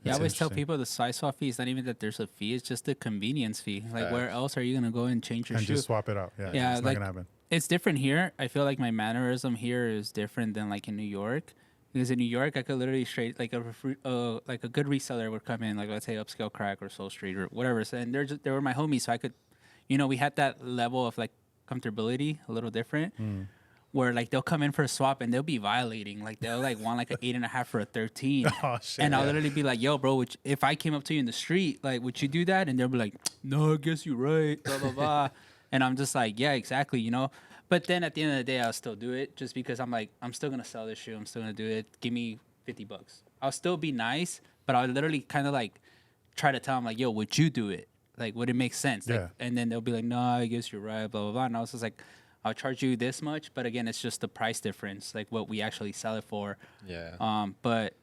Yeah, I That's always tell interesting. people the size swap fee is not even that there's a fee; it's just the convenience fee. Like, where else are you gonna go and change your And shoe? just swap it out. Yeah, Yeah, it's not like, going to happen. It's different here. I feel like my mannerism here is different than like in New York. Because in New York, I could literally straight like a good reseller would come in, like let's say Upscale Crack or Soul Street or whatever. So, and they were my homies, so I could, we had that level of like comfortability, a little different. Where like they'll come in for a swap and they'll be violating, like they'll like want like an 8.5 for a 13. Oh, shit. And I'll literally be like, yo, bro, if I came up to you in the street, like, would you do that? And they'll be like, no, I guess you're right, blah, blah, blah. And I'm just like, yeah, exactly, But then at the end of the day, I'll still do it just because I'm like, I'm still going to sell this shoe. I'm still going to do it. Give me $50. I'll still be nice, but I'll literally kind of like try to tell them like, yo, would you do it? Like, would it make sense? Like, Yeah. and then they'll be like, no, I guess you're right, blah, blah, blah. And I was just like, I'll charge you this much. But again, it's just the price difference, like what we actually sell it for. Yeah. But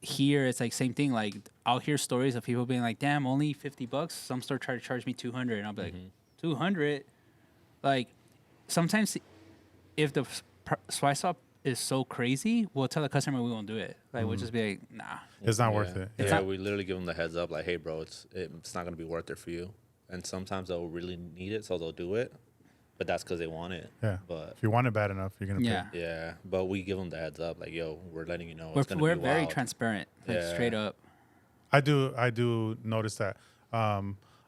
here it's like same thing. Like I'll hear stories of people being like, damn, only $50. Some store try to charge me 200. And I'll be like, 200? Like sometimes if the swipe swap is so crazy, we'll tell the customer we won't do it. Like we'll just be like, nah. It's not worth it. It's Yeah, not- we literally give them the heads up, like, hey, bro, it's not going to be worth it for you. And sometimes they'll really need it, so they'll do it. but that's because they want it. Yeah. But If you want it bad enough, you're gonna Yeah. pay. yeah, but we give them the heads up, like, yo, we're letting you know We're, it's gonna we're be very wild. transparent, like Yeah. straight up. I do notice that.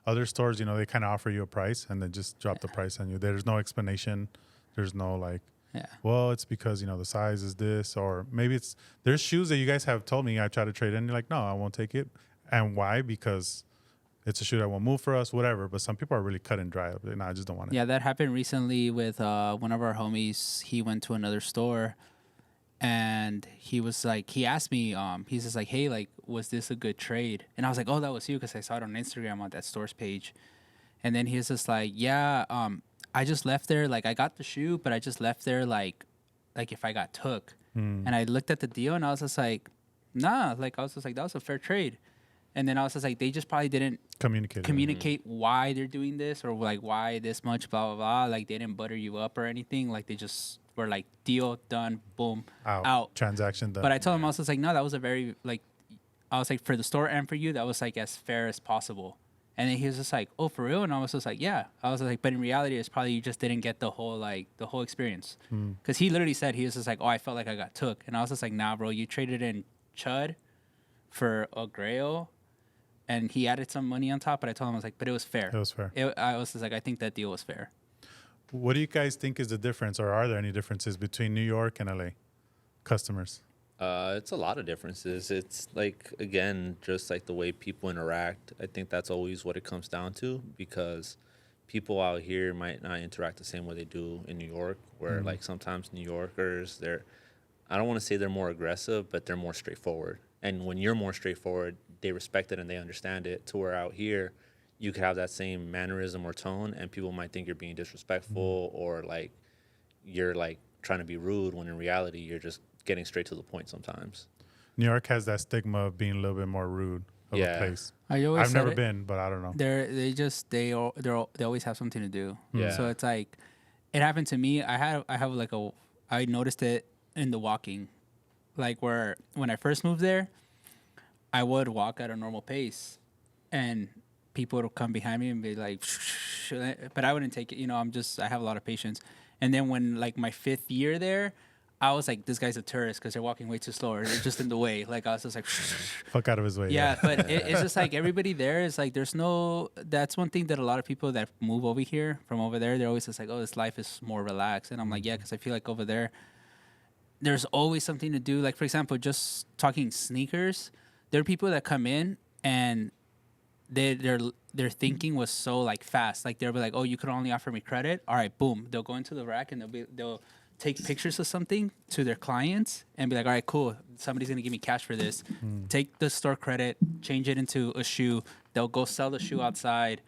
Other stores, they kind of offer you a price and then just drop the price on you. There's no explanation. There's no like, Yeah. well, it's because the size is this, or maybe there's shoes that you guys have told me I try to trade in. You're like, no, I won't take it. And why? Because it's a shoe that won't move for us, whatever. But some people are really cut and dry. Like, no, I just don't want it. Yeah, that happened recently with one of our homies. He went to another store, and he was like, he asked me, he's just like, hey, like, was this a good trade? And I was like, oh, that was you, because I saw it on Instagram on that store's page. And then he was just like, yeah, I just left there, like, I got the shoe, but I just left there, like if I got took. And I looked at the deal, and I was just like, nah, like, I was just like, that was a fair trade. And then I was just like, they just probably didn't communicate why they're doing this, or like why this much, blah, blah, blah. Like, they didn't butter you up or anything. Like, they just were like, deal, done, boom, out. Transaction done. But I told him, I was just like, no, that was a very, like, I was like, for the store and for you, that was like as fair as possible. And then he was just like, oh, for real? And I was just like, yeah. I was like, but in reality, it's probably you just didn't get the whole experience. Because he literally said, he was just like, oh, I felt like I got took. And I was just like, nah, bro, you traded in Chud for a Grail. And he added some money on top, but I told him, I was like, but it was fair. It was fair. I was just like, I think that deal was fair. What do you guys think is the difference, or are there any differences between New York and LA customers? It's a lot of differences. It's like, again, just like the way people interact. I think that's always what it comes down to, because people out here might not interact the same way they do in New York, where like sometimes New Yorkers, I don't want to say they're more aggressive, but they're more straightforward. And when you're more straightforward, they respect it and they understand it, to where out here you could have that same mannerism or tone and people might think you're being disrespectful or like you're like trying to be rude, when in reality you're just getting straight to the point sometimes. New York has that stigma of being a little bit more rude of a place. I've never been, but I don't know. They always have something to do. Yeah. So it's like, it happened to me. I noticed it in the walking, like where when I first moved there, I would walk at a normal pace, and people would come behind me and be like, but I wouldn't take it. I have a lot of patience. And then when like my 5th year there, I was like, this guy's a tourist because they're walking way too slow, or they're just in the way. Like, I was just like, fuck out of his way. yeah. But it's just like everybody there is like, that's one thing that a lot of people that move over here from over there, they're always just like, oh, this life is more relaxed. And I'm like, yeah, because I feel like over there, there's always something to do. Like, for example, just talking sneakers, there are people that come in and their thinking was so like fast. Like, they'll be like, oh, you could only offer me credit. All right, boom. They'll go into the rack and they'll take pictures of something to their clients and be like, all right, cool. Somebody's going to give me cash for this. Take the store credit, change it into a shoe. They'll go sell the shoe outside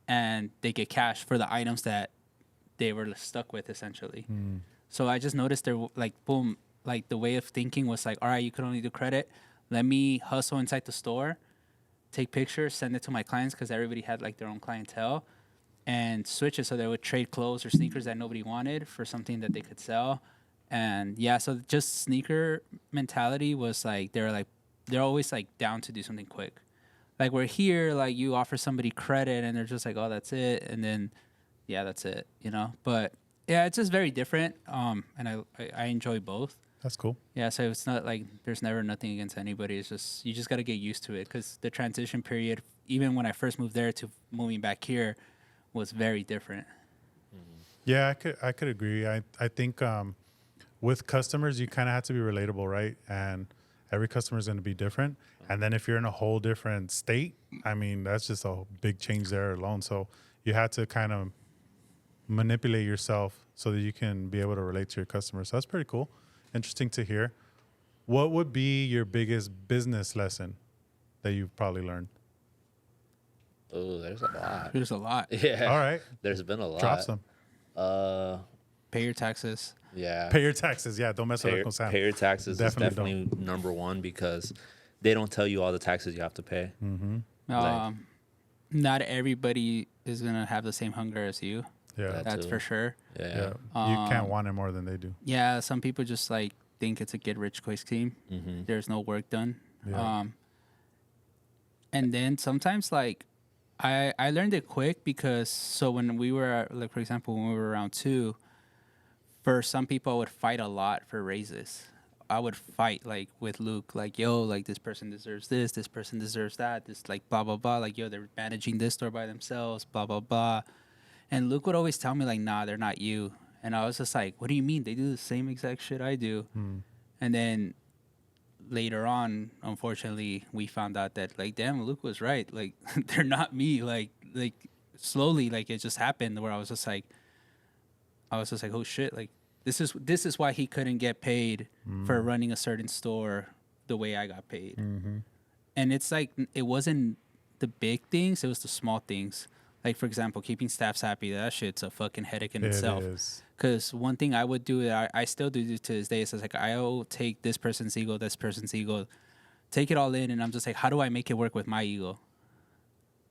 and they get cash for the items that they were stuck with, essentially. So I just noticed they're like, boom, like the way of thinking was like, all right, you could only do credit. Let me hustle inside the store, take pictures, send it to my clients, because everybody had like their own clientele, and switch it so they would trade clothes or sneakers that nobody wanted for something that they could sell. And yeah, so just sneaker mentality was like, they're always like down to do something quick. Like, we're here, like you offer somebody credit and they're just like, oh, that's it. And then, yeah, that's it, But yeah, it's just very different. And I enjoy both. That's cool. Yeah, so it's not like there's never nothing against anybody. It's just, you just got to get used to it, because the transition period, even when I first moved there to moving back here, was very different. Yeah, I could agree. I think with customers, you kind of have to be relatable, right? And every customer is going to be different. And then if you're in a whole different state, I mean, that's just a big change there alone. So you have to kind of manipulate yourself so that you can be able to relate to your customers. So that's pretty cool. Interesting to hear. What would be your biggest business lesson that you've probably learned? Oh, there's a lot. There's a lot. Yeah. All right. There's been a lot. Drop some. Pay your taxes. Yeah. Pay your taxes. Yeah, don't mess with Uncle Sam. Pay your taxes Definitely is definitely number one, because they don't tell you all the taxes you have to pay. Not everybody is going to have the same hunger as you. Yeah. That's too. for sure. Yeah. You can't want it more than they do. Yeah, some people just like think it's a get rich quick scheme. There's no work done. Yeah. And then sometimes, like, I learned it quick because so when we were like, for example, when we were around 2, for some people I would fight a lot for raises. I would fight like with Luke, like, yo, like this person deserves this person deserves that, this like blah blah blah, like, yo, they're managing this store by themselves, blah blah blah. And Luke would always tell me like, nah, they're not you. And I was just like, what do you mean? They do the same exact shit I do. And then later on, unfortunately, we found out that like, damn, Luke was right. Like, they're not me. Like slowly, like it just happened where I was just like, oh shit, like this is why he couldn't get paid for running a certain store the way I got paid. And it's like it wasn't the big things, it was the small things. Like, for example, keeping staffs happy, that shit's a fucking headache in itself. is. Because one thing I would do that I still do to this day is like I'll take this person's ego, take it all in, and I'm just like, how do I make it work with my ego?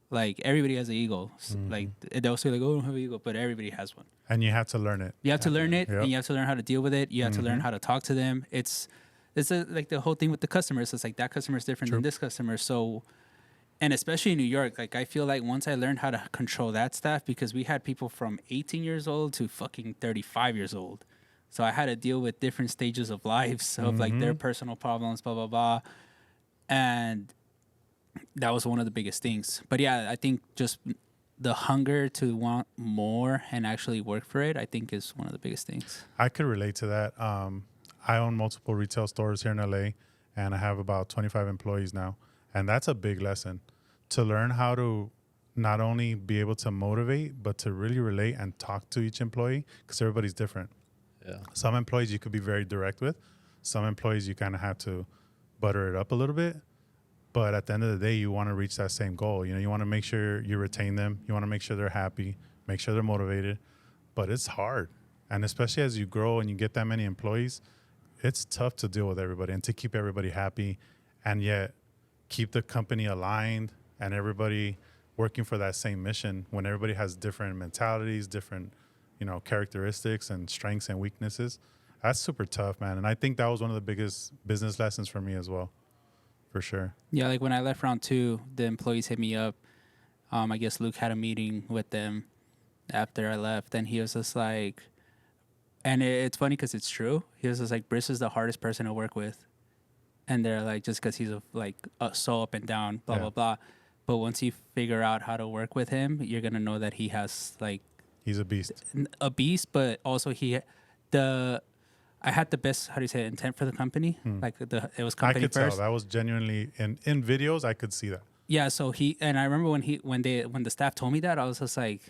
Like, everybody has an ego. Like, they'll say like, oh, I don't have an ego, but everybody has one. And you have to learn it. You have to learn it, Yep. and you have to learn how to deal with it. You have to learn how to talk to them. It's like the whole thing with the customers. It's like that customer is different than this customer. So, and especially in New York, like I feel like once I learned how to control that staff, because we had people from 18 years old to fucking 35 years old. So I had to deal with different stages of lives of like their personal problems, blah, blah, blah. And that was one of the biggest things. But yeah, I think just the hunger to want more and actually work for it, I think is one of the biggest things. I could relate to that. I own multiple retail stores here in LA, and I have about 25 employees now. And that's a big lesson, to learn how to not only be able to motivate, but to really relate and talk to each employee, because everybody's different. Yeah. Some employees you could be very direct with. Some employees you kind of have to butter it up a little bit. But at the end of the day, you want to reach that same goal. You know, you want to make sure you retain them. You want to make sure they're happy, make sure they're motivated. But it's hard. And especially as you grow and you get that many employees, it's tough to deal with everybody and to keep everybody happy, and yet keep the company aligned and everybody working for that same mission when everybody has different mentalities, different, you know, characteristics and strengths and weaknesses. That's super tough, man. And I think that was one of the biggest business lessons for me as well, for sure. Yeah, like when I left round 2, the employees hit me up. I guess Luke had a meeting with them after I left, and he was just like, and it's funny because it's true. He was just like, Briss is the hardest person to work with. And they're like, just because he's so up and down, blah, Yeah. blah, blah. But once you figure out how to work with him, you're going to know that he has like He's a beast. but also I had the best, how do you say it, intent for the company. Like it was I company could first. tell that was genuinely in videos. I could see that. Yeah, so and I remember when the staff told me that, I was like,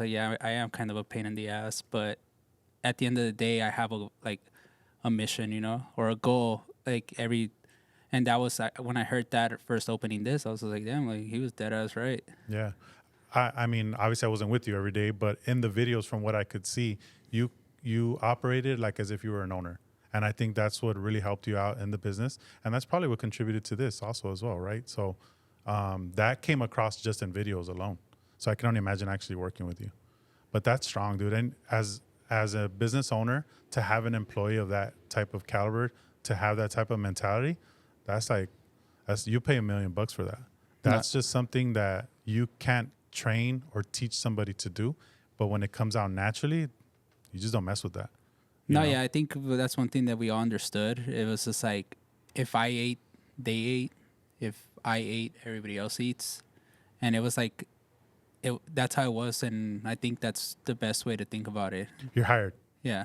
yeah, I am kind of a pain in the ass, but at the end of the day, I have a mission, you know, or a goal, and that was when I heard that first opening this, I was like, damn, like he was dead ass right. Yeah. I mean, obviously I wasn't with you every day, but in the videos from what I could see, you operated like as if you were an owner. And I think that's what really helped you out in the business. And that's probably what contributed to this also as well, right? So that came across just in videos alone. So I can only imagine actually working with you. But that's strong, dude. And as a business owner, to have an employee of that type of caliber, to have that type of mentality, that's you pay $1 million for that. That's just something that you can't train or teach somebody to do. But when it comes out naturally, you just don't mess with that. You know? Yeah, I think that's one thing that we all understood. It was just like, if I ate, they ate. If I ate, everybody else eats. And it was like, that's how it was. And I think that's the best way to think about it. You're hired. Yeah.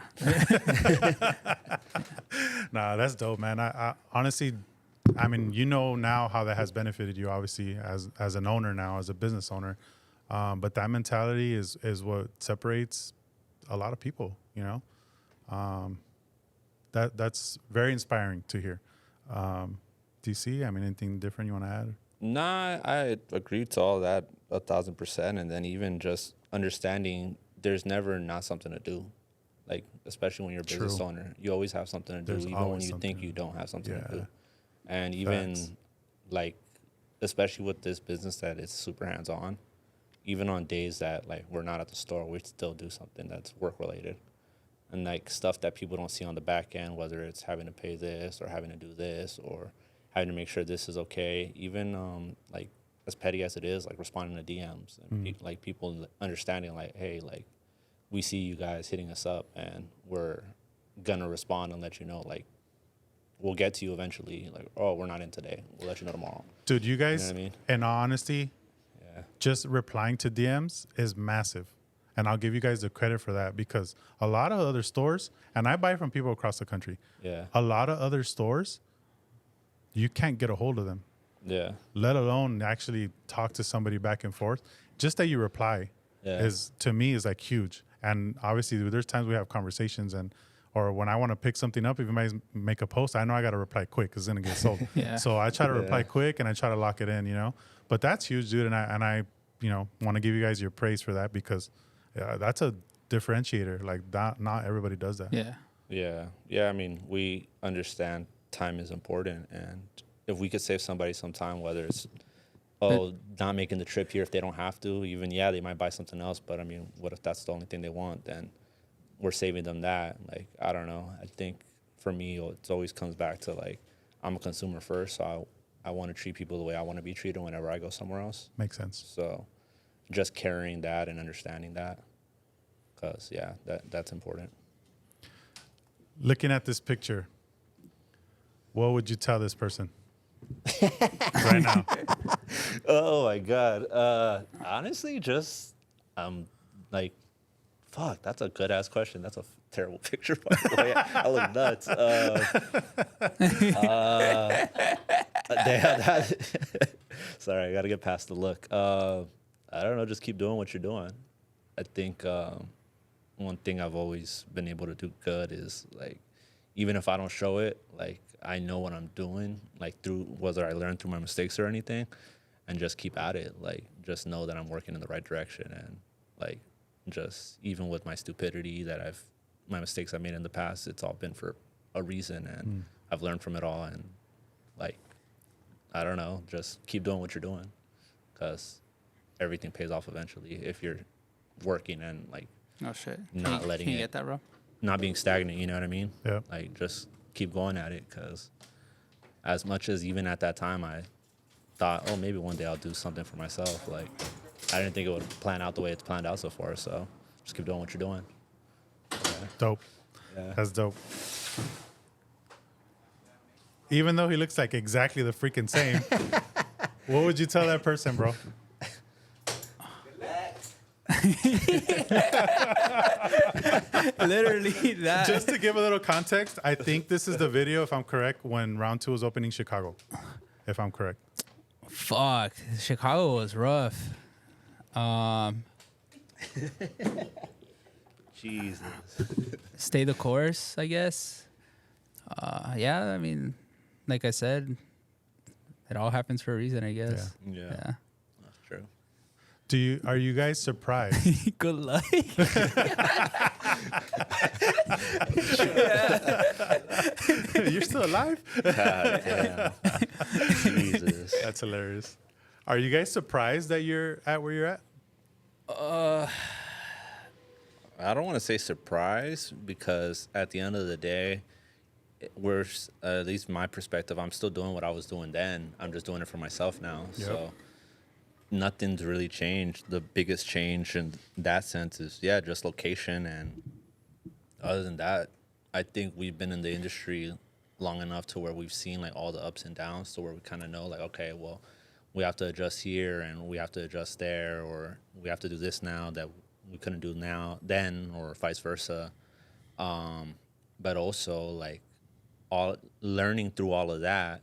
Nah, that's dope, man. I honestly, I mean, you know now how that has benefited you, obviously, as an owner now, as a business owner. But that mentality is what separates a lot of people, you know. That's very inspiring to hear. DC, I mean, anything different you want to add? Nah, I agree to all that 1,000%. And then even just understanding there's never not something to do. Like, especially when you're a business owner, you always have something to do, There's even when always you something think you don't have something Yeah. to do. And even Facts. like, especially with this business that is super hands-on, even on days that like we're not at the store, we still do something that's work-related. And like stuff that people don't see on the back end, whether it's having to pay this or having to do this or having to make sure this is okay. Even like as petty as it is, like responding to DMs and like people understanding like, hey, like we see you guys hitting us up and we're gonna respond and let you know, like we'll get to you eventually. Like, oh, we're not in today. We'll let you know tomorrow. Dude, you guys, what I mean? in all honesty, Yeah. just replying to DMs is massive. And I'll give you guys the credit for that because a lot of other stores, and I buy from people across the country, Yeah. a lot of other stores, you can't get a hold of them, Yeah. let alone actually talk to somebody back and forth. Just that you reply is, to me, is like huge. And obviously, there's times we have conversations or when I want to pick something up, if you might make a post, I know I got to reply quick because it's going to get sold. Yeah. So I try to reply quick and I try to lock it in, you know. But that's huge, dude. And I you know, want to give you guys your praise for that because that's a differentiator. Like, not everybody does that. Yeah. Yeah. Yeah. I mean, we understand time is important. And if we could save somebody some time, whether it's, not making the trip here if they don't have to, even, they might buy something else. But I mean, what if that's the only thing they want? Then we're saving them that. Like, I don't know. I think for me, it always comes back to like, I'm a consumer first. So I want to treat people the way I want to be treated whenever I go somewhere else. Makes sense. So just carrying that and understanding that, because, that's important. Looking at this picture, what would you tell this person right now? Oh my God. Honestly, just like, fuck, that's a good ass question. That's a terrible picture, by the way. I look nuts. Sorry, I gotta get past the look. I don't know, just keep doing what you're doing. I think one thing I've always been able to do good is like, even if I don't show it, like I know what I'm doing, like through whether I learn through my mistakes or anything, and just keep at it. Like, just know that I'm working in the right direction, and like, just even with my stupidity my mistakes I made in the past, it's all been for a reason, and I've learned from it all. And like, I don't know, just keep doing what you're doing, because everything pays off eventually if you're working and like Oh shit. Not letting can you it- get that, bro? not being stagnant. You know what I mean? Yeah. Like, just keep going at it, because as much as even at that time I thought, oh, maybe one day I'll do something for myself, like I didn't think it would plan out the way it's planned out so far. So just keep doing what you're doing. Dope. Yeah. That's dope. Even though he looks like exactly the freaking same, what would you tell that person, bro? Literally that. Just to give a little context, I think this is the video, if I'm correct, when Round 2 was opening Chicago. If I'm correct. Fuck. Chicago was rough. Jesus. Stay the course, I guess. Yeah, I mean, like I said, it all happens for a reason, I guess. Yeah. Yeah. That's true. Are you guys surprised? Good luck. You're still alive? God damn. Jesus. That's hilarious. Are you guys surprised that you're at where you're at? I don't want to say surprise, because at the end of the day, we're, at least my perspective, I'm still doing what I was doing then. I'm just doing it for myself now. Yep. So nothing's really changed. The biggest change in that sense is, just location. And other than that, I think we've been in the industry long enough to where we've seen like all the ups and downs, to where we kind of know like, okay, well, we have to adjust here and we have to adjust there, or we have to do this now that we couldn't do then, or vice versa. But also like all learning through all of that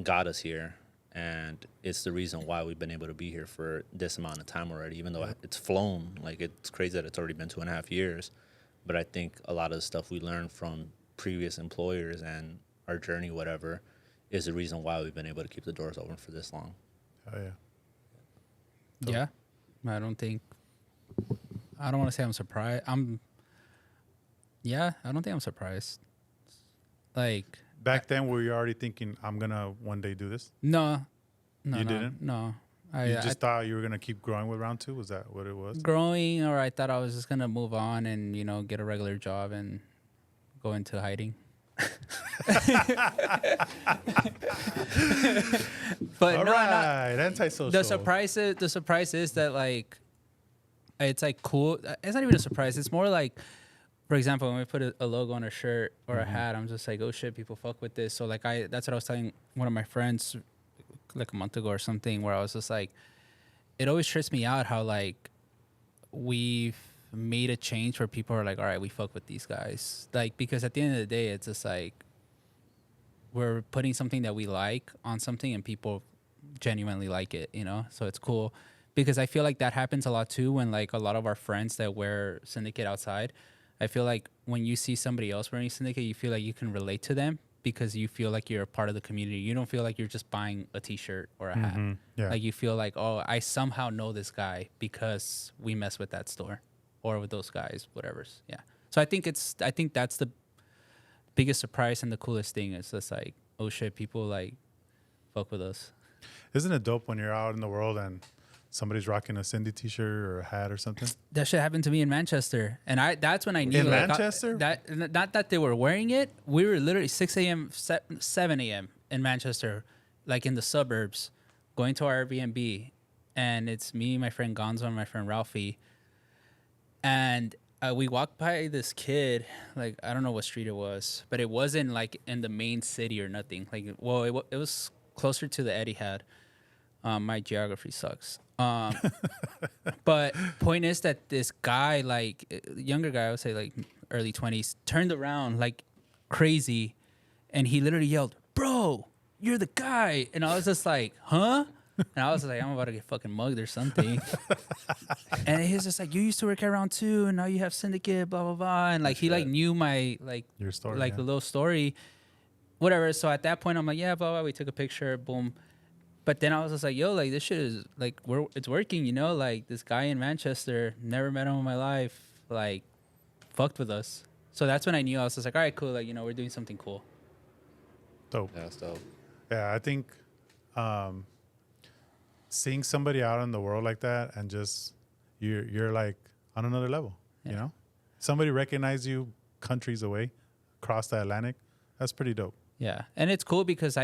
got us here. And it's the reason why we've been able to be here for this amount of time already, even though it's flown. Like, it's crazy that it's already been 2.5 years. But I think a lot of the stuff we learned from previous employers and our journey, whatever, is the reason why we've been able to keep the doors open for this long. Oh, yeah. Yeah. I don't want to say I'm surprised. I don't think I'm surprised. Like, Back then, were you already thinking, I'm going to one day do this? no. You didn't? No. You just thought you were going to keep growing with Round 2? Was that what it was? growing, or I thought I was just going to move on and, get a regular job and go into hiding. But All no, right, antisocial. the surprise is that like it's like cool. It's not even a surprise. It's more like, for example, when we put a logo on a shirt or a hat, I'm just like, oh shit, people fuck with this. So like that's what I was telling one of my friends like a month ago or something, where I was just like, it always trips me out how like we've made a change where people are like, all right, we fuck with these guys. Like, because at the end of the day, it's just like we're putting something that we like on something and people genuinely like it, you know? So it's cool because I feel like that happens a lot too when like a lot of our friends that wear Syndicate outside, I feel like when you see somebody else wearing Syndicate, you feel like you can relate to them because you feel like you're a part of the community. You don't feel like you're just buying a t-shirt or a hat. Yeah. Like you feel like, oh, I somehow know this guy because we mess with that store or with those guys, whatever's. Yeah. So I think that's the biggest surprise and the coolest thing. It's just like, oh shit, people like fuck with us. Isn't it dope when you're out in the world and somebody's rocking a Cindy t-shirt or a hat or something? That shit happened to me in Manchester, and that's when I knew. In like, Manchester? that not that they were wearing it. We were literally 6 a.m., 7 a.m. in Manchester, like in the suburbs, going to our Airbnb, and it's me, my friend Gonzo, and my friend Ralphie, and we walked by this kid. Like I don't know what street it was, but it wasn't like in the main city or nothing. Like it was closer to the Etihad. My geography sucks. But point is that this guy, like younger guy, I would say like early 20s, turned around like crazy, and he literally yelled, "Bro, you're the guy!" And I was just like, "Huh?" And I was like, "I'm about to get fucking mugged or something." And he's just like, "You used to work at Round 2, and now you have Syndicate, blah blah blah." And like he like knew my like Your story, like yeah. the little story, whatever. So at that point, I'm like, "Yeah, blah blah." We took a picture, boom. But then I was just like, yo, like, this shit is, like, it's working, you know? Like, this guy in Manchester, never met him in my life, like, fucked with us. So that's when I knew. I was just like, all right, cool. Like, you know, we're doing something cool. Dope. Yeah, that's dope. Yeah, I think seeing somebody out in the world like that and just you're like on another level, you know? Somebody recognize you countries away, across the Atlantic. That's pretty dope. Yeah. And it's cool because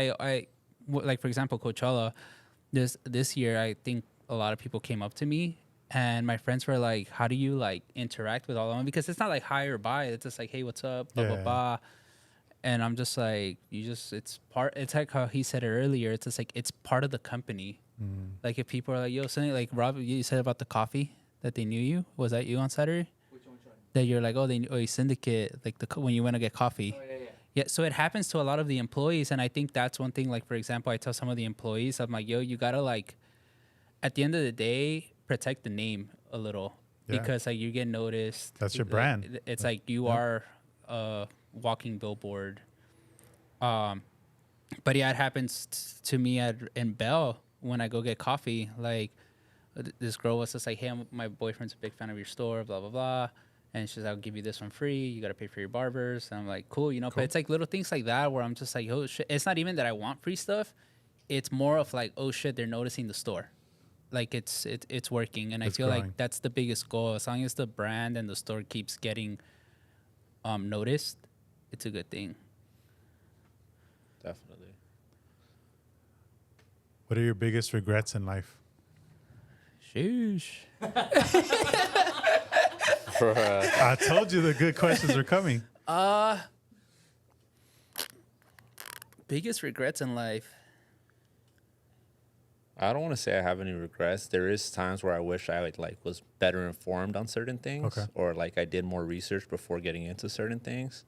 like, for example, Coachella, this year, I think a lot of people came up to me and my friends were like, how do you like interact with all of them? Because it's not like hi or bye. It's just like, hey, what's up? Blah, blah, blah. And I'm just like, it's like how he said it earlier. It's just like, it's part of the company. Like if people are like, yo, something like Rob, you said about the coffee that they knew you. Was that you on Saturday? Which one? That you're like, oh, you Syndicate, like when you went to get coffee. Oh, yeah. Yeah, so it happens to a lot of the employees, and I think that's one thing. Like, for example, I tell some of the employees, I'm like, yo, you gotta, like, at the end of the day, protect the name a little. Yeah. Because, like, you get noticed. That's your Like, brand. it's like you are a walking billboard. But, yeah, it happens to me in Bell when I go get coffee. Like, this girl was just like, hey, my boyfriend's a big fan of your store, blah, blah, blah. And she's like, I'll give you this one free. You got to pay for your barbers. And I'm like, cool, you know. But it's like little things like that where I'm just like, oh, shit. It's not even that I want free stuff. It's more of like, oh, shit, they're noticing the store. Like, it's working. And I feel growing. like that's the biggest goal. As long as the brand and the store keeps getting noticed, it's a good thing. Definitely. What are your biggest regrets in life? Sheesh. I told you the good questions are coming. Biggest regrets in life. I don't want to say I have any regrets. There is times where I wish I like was better informed on certain things, or like I did more research before getting into certain things,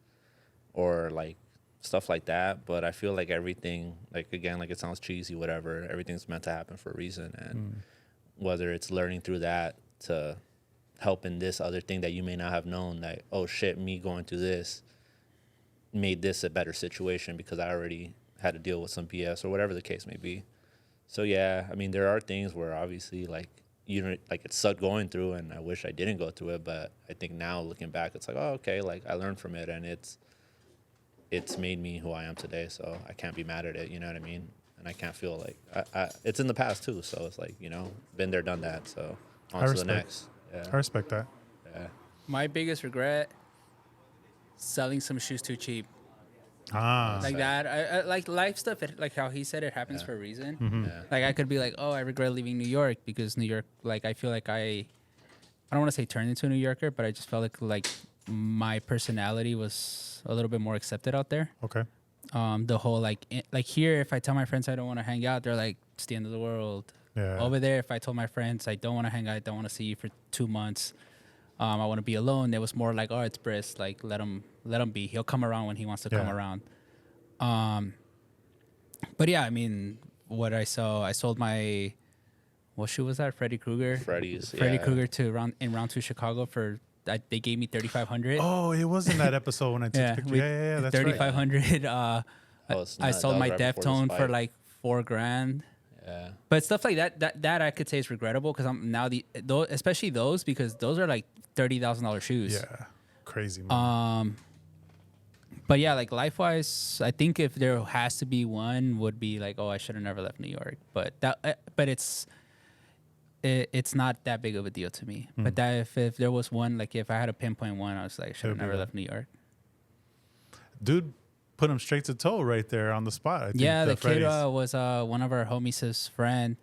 or like stuff like that. But I feel like everything, like again, like it sounds cheesy, whatever. Everything's meant to happen for a reason, and whether it's learning through that to help in this other thing that you may not have known, that oh shit, me going through this made this a better situation because I already had to deal with some BS or whatever the case may be. So yeah, I mean, there are things where obviously like you know, like it sucked going through, and I wish I didn't go through it. But I think now looking back, it's like, oh, okay, like I learned from it, and it's made me who I am today. So I can't be mad at it. You know what I mean? And I can't feel like it's in the past too. So it's like, you know, been there, done that. So on to the next. Yeah. I respect that. Yeah. My biggest regret, selling some shoes too cheap. Like that. I like life stuff. Like how he said, it happens for a reason. Yeah. Like I could be like, oh, I regret leaving New York because New York. Like I feel like I don't want to say turned into a New Yorker, but I just felt like my personality was a little bit more accepted out there. Okay. The whole like here, if I tell my friends I don't want to hang out, they're like, it's the end of the world. Yeah. Over there, if I told my friends I don't want to hang out, I don't want to see you for 2 months, I want to be alone. There was more like, oh, it's Briss. Like let him be. He'll come around when he wants to come around. But yeah, I mean, what I sold my, what shoe was that? Freddy Krueger. Freddy Krueger to round 2 Chicago for. They gave me $3,500. Oh, it was in that episode when I took pictures. Yeah, that's right. $3,500. I sold my Deftone for like $4,000. Yeah. But stuff like that I could say is regrettable because I'm now especially those, because those are like $30,000 shoes. Yeah, crazy, man. But yeah, like life wise, I think if there has to be one, would be like, oh, I should have never left New York. But it's not that big of a deal to me. But that if there was one, like if I had a pinpoint one, I was like, I should have never left New York. Dude put him straight to toe right there on the spot. I think The kid was one of our homies' friend,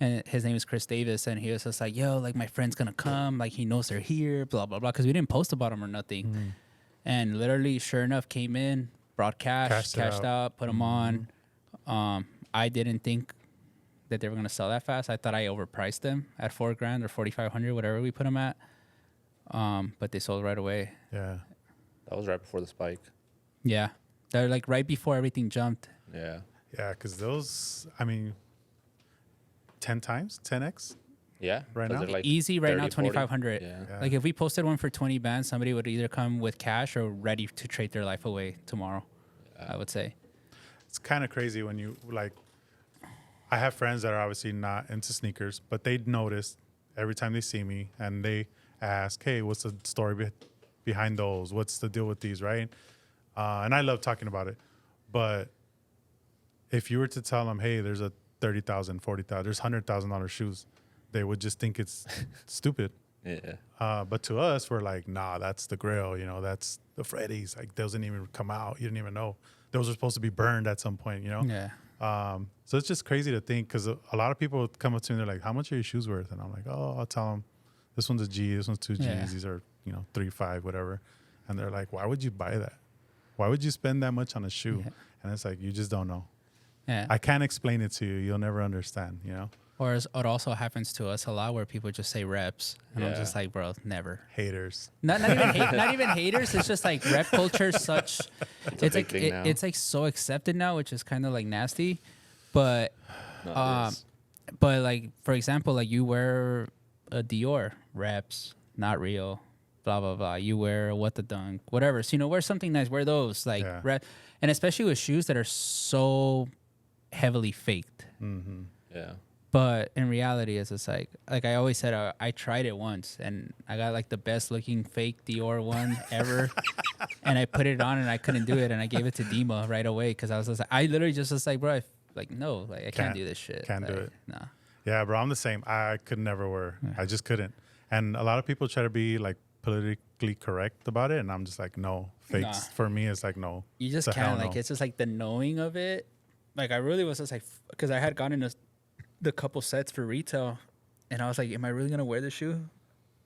and his name is Chris Davis, and he was just like, yo, like my friend's gonna come, like he knows they're here, blah blah blah, because we didn't post about him or nothing. And literally, sure enough, came in, brought cashed out, put them on. I didn't think that they were gonna sell that fast. I thought I overpriced them at $4,000 or $4,500, whatever we put them at. But they sold right away. Yeah, That was right before the spike. Yeah, they're like right before everything jumped. Yeah. yeah, because those, I mean, 10 times, 10x. Yeah. Right Was now? it like Easy right 30, now, 2,500. Yeah. Yeah. Like if we posted one for 20 bands, somebody would either come with cash or ready to trade their life away tomorrow. I would say. It's kind of crazy when you like. I have friends that are obviously not into sneakers, but they notice every time they see me and they ask, "Hey, what's the story behind those? What's the deal with these?" Right? And I love talking about it, but if you were to tell them, "Hey, there's a $30,000, $40,000, there's $100,000 shoes," they would just think it's stupid. Yeah. But to us, we're like, nah, that's the Grail. You know, that's the Freddy's. Like, those didn't even come out. You didn't even know. Those are supposed to be burned at some point, you know? Yeah. So it's just crazy to think because a lot of people come up to me, they're like, how much are your shoes worth? And I'm like, oh, I'll tell them this one's a G, this one's 2 Gs. Yeah. These are, 3.5, whatever. And they're like, why would you buy that? Why would you spend that much on a shoe? Yeah. And it's like, you just don't know. Yeah. I can't explain it to you. You'll never understand, you know? Or it also happens to us a lot where people just say reps. And I'm Yeah. just like, bro, never. Haters. Not even haters. It's just like rep culture is such. It's big like thing now. it's like so accepted now, which is kind of like nasty. But No, it is. but like for example, like you wear a Dior reps, not real, blah blah blah. You wear a What the Dunk, whatever. So wear something nice. Wear those like Yeah. rep, and especially with shoes that are so heavily faked. Mm-hmm. Yeah. But in reality, it's just like I always said, I tried it once and I got like the best looking fake Dior one ever, and I put it on and I couldn't do it, and I gave it to Dima right away because I was just like, I literally just was like, bro, no, like I can't do this shit. Can't do Like, it. No. Yeah, bro, I'm the same. I could never wear. I just couldn't. And a lot of people try to be like politically correct about it, and I'm just like, no. Fakes Nah. for me is like no. You just It's a hell can't. Like no. it's just like the knowing of it. Like I really was just like, because I had gotten the couple sets for retail, and I was like, am I really gonna wear this shoe?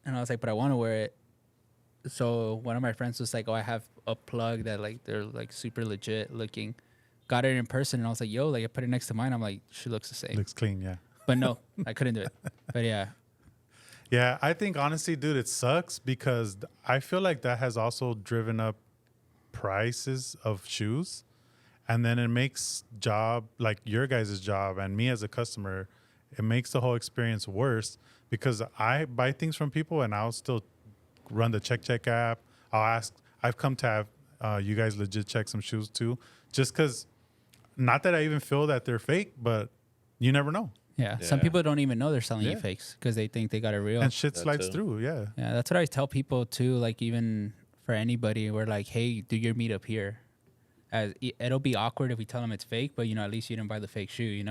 And I was like, but I want to wear it. So one of my friends was like, oh, I have a plug that like they're like super legit looking. Got it in person, and I was like, yo, like I put it next to mine. I'm like, she looks the same. Looks clean, yeah. But no, I couldn't do it. But yeah, Yeah, I think honestly, dude, it sucks because I feel like that has also driven up prices of shoes. And then it makes like your guys' job and me as a customer, it makes the whole experience worse because I buy things from people and I'll still run the check app. I've come to have you guys legit check some shoes too, just because, not that I even feel that they're fake, but you never know. yeah. Some Yeah. people don't even know they're selling you Yeah. fakes because they think they got it real. And shit That slides too. through, yeah. Yeah, that's what I tell people too. Like even for anybody, we're like, hey, do your meetup here. It'll be awkward if we tell them it's fake, but at least you didn't buy the fake shoe,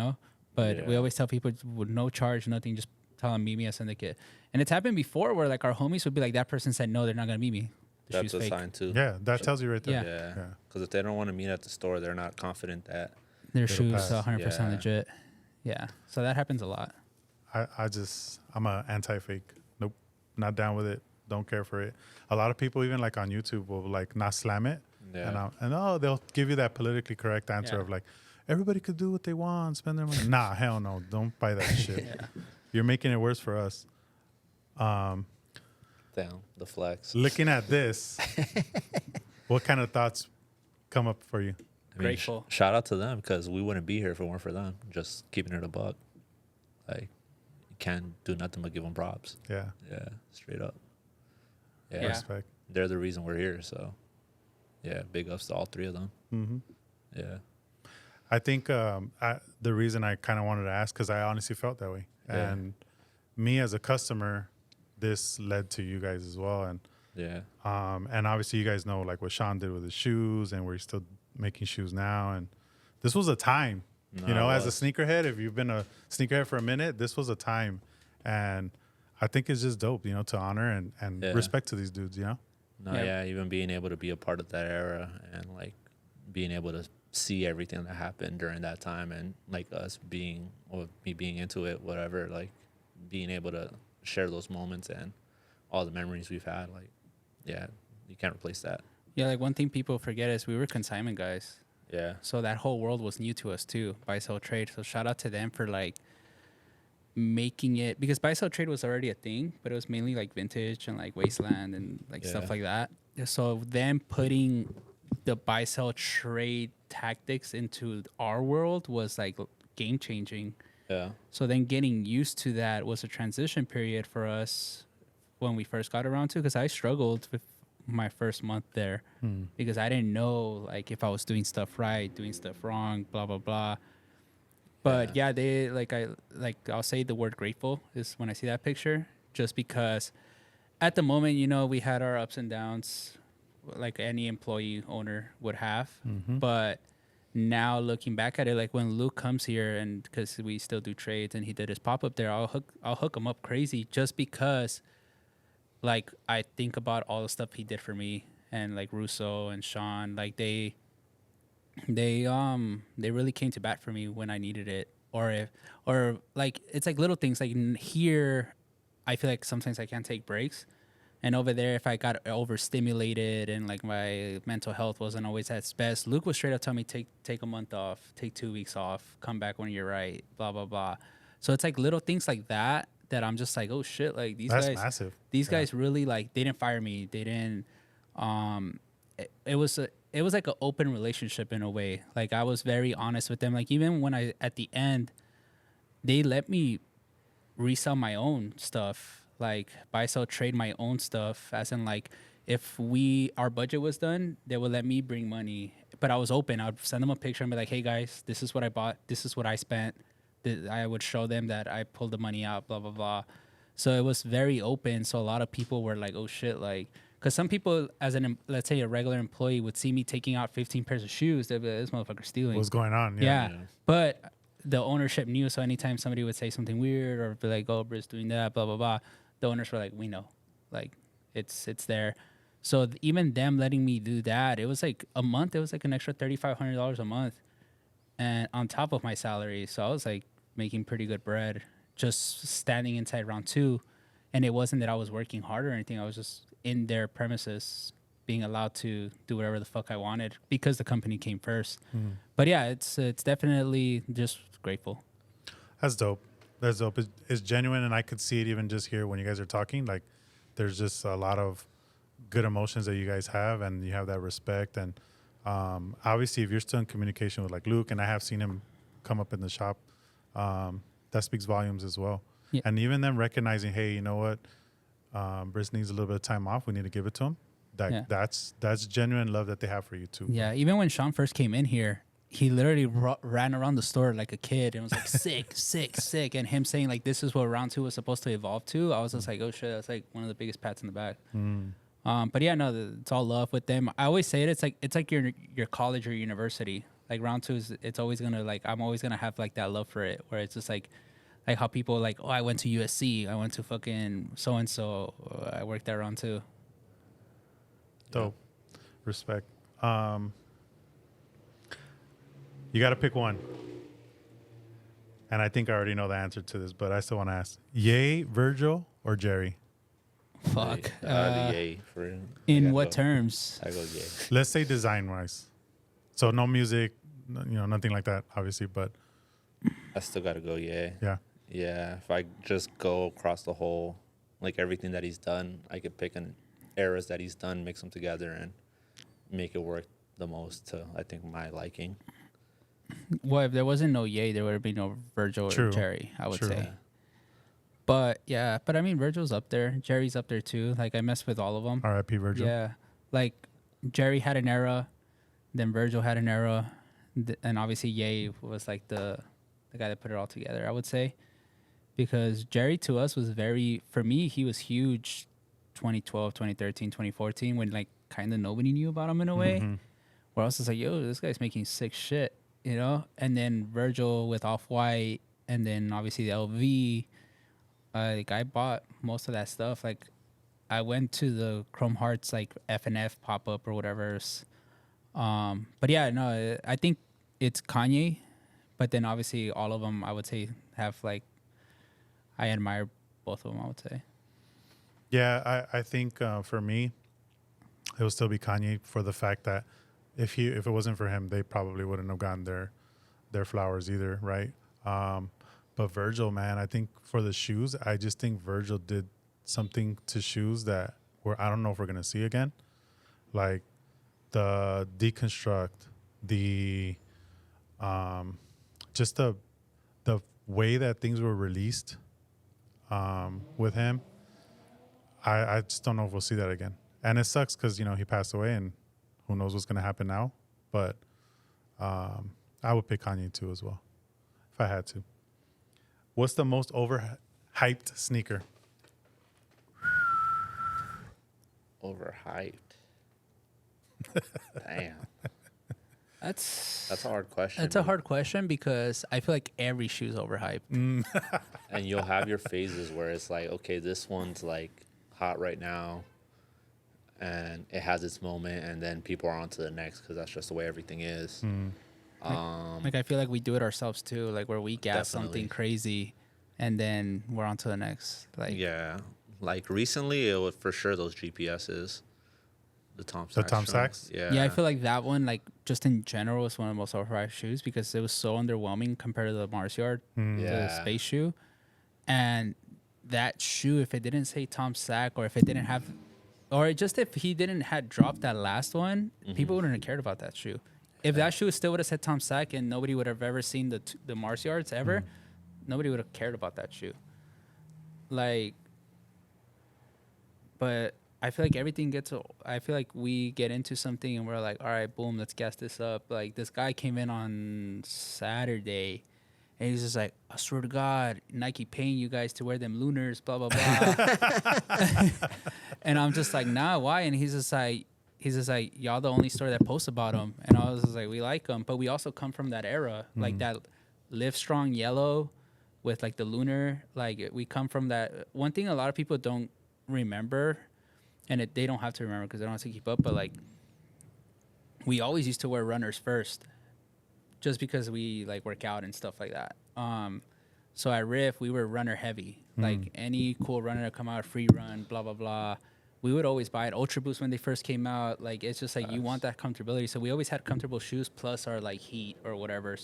But we Yeah. always tell people with no charge, nothing, just tell them meet me at Syndicate. And it's happened before where like our homies would be like, that person said no, they're not gonna meet me. the That's shoe's a fake. sign too. Yeah, that tells you right there. Yeah. Yeah. Because if they don't want to meet at the store, they're not confident that. Their It'll shoes pass. 100% Yeah. legit. Yeah. So that happens a lot. I'm a anti-fake. Nope, not down with it. Don't care for it. A lot of people, even like on YouTube, will like not slam it, Yeah. and they'll give you that politically correct answer Yeah. of like, everybody could do what they want, spend their money. Nah, hell no, don't buy that shit. Yeah. You're making it worse for us. Damn, the flex. Looking at this, what kind of thoughts come up for you? I mean, Grateful. Shout out to them because we wouldn't be here if it weren't for them. Just keeping it a buck. Like, you can't do nothing but give them props. Yeah, Yeah, straight up. Yeah. Yeah. respect. They're the reason we're here. So, yeah, big ups to all three of them. Mm-hmm. Yeah. I think the reason I kind of wanted to ask, because I honestly felt that way. Yeah. And me as a customer, this led to you guys as well. Yeah. And obviously you guys know like what Sean did with his shoes, and we're still making shoes now. And this was a time, No, you know, it as a was. sneakerhead, if you've been a sneakerhead for a minute, this was a time. And I think it's just dope, you know, to honor and Yeah. respect to these dudes, you know? No, Yeah. yeah, even being able to be a part of that era and like being able to see everything that happened during that time and like us being or me being into it, whatever, like being able to share those moments and all the memories we've had, like, yeah, you can't replace that. Yeah, like one thing people forget is we were consignment guys. Yeah. So that whole world was new to us too, buy sell trade. So shout out to them for like making it, because buy sell trade was already a thing, but it was mainly like vintage and like wasteland and like Yeah. stuff like that. So them putting the buy sell trade tactics into our world was like game changing. Yeah. So then getting used to that was a transition period for us when we first got around to, because I struggled with my first month there because I didn't know like if I was doing stuff right, doing stuff wrong, blah blah blah. But yeah, they I'll say the word grateful is when I see that picture, just because at the moment, you know, we had our ups and downs like any employee owner would have. But now looking back at it, like when Luke comes here, and because we still do trades and he did his pop up there, I'll hook him up crazy just because like I think about all the stuff he did for me, and like Russo and Sean, like they really came to bat for me when I needed it. Or like it's like little things like here I feel like sometimes I can't take breaks, and over there if I got overstimulated and like my mental health wasn't always at its best, Luke would straight up tell me take a month off, take 2 weeks off, come back when you're right, blah blah blah. So it's like little things like that I'm just like, oh shit, like That's massive. these guys really like, they didn't fire me, they didn't it was like an open relationship in a way. Like I was very honest with them. Like even when I at the end, they let me resell my own stuff, like buy sell trade my own stuff. As in like if our budget was done, they would let me bring money. But I was open. I'd send them a picture and be like, hey guys, this is what I bought. This is what I spent. I would show them that I pulled the money out. Blah blah blah. So it was very open. So a lot of people were like, oh shit, like. Because some people, as let's say a regular employee, would see me taking out 15 pairs of shoes. They'd be like, this motherfucker's stealing. What's going on? Yeah. Yeah. But the ownership knew. So anytime somebody would say something weird or be like, oh, Britt's doing that, blah, blah, blah, the owners were like, we know. Like, it's there. So even them letting me do that, it was like a month. It was like an extra $3,500 a month. And on top of my salary. So I was like making pretty good bread just standing inside round two. And it wasn't that I was working hard or anything. I was just in their premises being allowed to do whatever the fuck I wanted because the company came first. But yeah, it's definitely just grateful. That's dope. That's dope. It's genuine, and I could see it even just here when you guys are talking. Like, there's just a lot of good emotions that you guys have, and you have that respect. And obviously, if you're still in communication with like Luke, and I have seen him come up in the shop, that speaks volumes as well. Yeah. And even them recognizing, hey, you know what, Britt needs a little bit of time off. We need to give it to him. That's genuine love that they have for you too. Yeah, even when Sean first came in here, he literally ran around the store like a kid and was like sick, sick, sick. And him saying like, this is what round two was supposed to evolve to. I was just like, oh shit, that's like one of the biggest pats in the back. But yeah, no, it's all love with them. I always say it. It's like your college or university. Like round two it's always gonna like, I'm always gonna have like that love for it, where it's just like how people like, oh, I went to USC, I went to fucking so and so, I worked there round two. Dope. Respect. You got to pick one. And I think I already know the answer to this, but I still want to ask. Ye, Virgil, or Jerry? Fuck. The yay for him. In what terms? I go yay. Let's say design-wise. So no music, nothing like that, obviously, but I still gotta go yay. yeah. Yeah, if I just go across the whole, like everything that he's done, I could pick an eras that he's done, mix them together, and make it work the most to, I think, my liking. Well, if there wasn't no Ye, there would have been no Virgil True. or Jerry, I would True. say. But yeah, I mean, Virgil's up there. Jerry's up there too. Like, I mess with all of them. R.I.P. Virgil. Yeah. Like, Jerry had an era, then Virgil had an era, and obviously Ye was like the guy that put it all together, I would say. Because Jerry to us was for me, he was huge 2012, 2013, 2014, when like kind of nobody knew about him in a way. Mm-hmm. Where I was just like, yo, this guy's making sick shit, you know? And then Virgil with Off-White, and then obviously the LV. Like, I bought most of that stuff. Like, I went to the Chrome Hearts, like, F&F pop-up or whatever. But yeah, no, I think it's Kanye. But then obviously all of them, I would say, have, like, I admire both of them, I would say. Yeah, I think for me, it will still be Kanye for the fact that if it wasn't for him, they probably wouldn't have gotten their flowers either, right? But Virgil, man, I think for the shoes, I just think Virgil did something to shoes that I don't know if we're gonna see again, like the deconstruct, the just the way that things were released with him. I just don't know if we'll see that again. And it sucks because, he passed away and who knows what's going to happen now. But I would pick Kanye too as well if I had to. What's the most overhyped sneaker? Overhyped. Damn. That's a hard question. That's a hard question because I feel like every shoe's overhyped. And you'll have your phases where it's like, okay, this one's like hot right now and it has its moment, and then people are on to the next because that's just the way everything is. Like, I feel like we do it ourselves too, like where we gas Definitely. something crazy and then we're on to the next. Like, Yeah. Like recently, it was for sure those GPSs. The Tom Sachs. The Tom ones. Sachs? yeah, I feel like that one, like, just in general, was one of the most overhyped shoes because it was so underwhelming compared to the Mars Yard, the space shoe. And that shoe, if it didn't say Tom Sachs, or if it didn't have, or just if he didn't had dropped that last one, people wouldn't have cared about that shoe. If that shoe still would have said Tom Sachs and nobody would have ever seen the Mars Yards ever, nobody would have cared about that shoe. Like, but I feel like I feel like we get into something and we're like, all right, boom, let's gas this up. Like, this guy came in on Saturday and he's just like, I swear to God, Nike paying you guys to wear them Lunars, blah, blah, blah. And I'm just like, nah, why? And he's just like, y'all the only store that posts about them. And I was just like, we like them, but we also come from that era, like that Live Strong yellow with like the Lunar. Like, we come from that. One thing a lot of people don't remember, and they don't have to remember because they don't have to keep up, but like, we always used to wear runners first just because we like work out and stuff like that. So at Riff, we were runner heavy. Like, any cool runner to come out, free run, blah, blah, blah. We would always buy it. Ultra Boost when they first came out. Like, it's just like, you want that comfortability. So we always had comfortable shoes plus our like heat or whatever.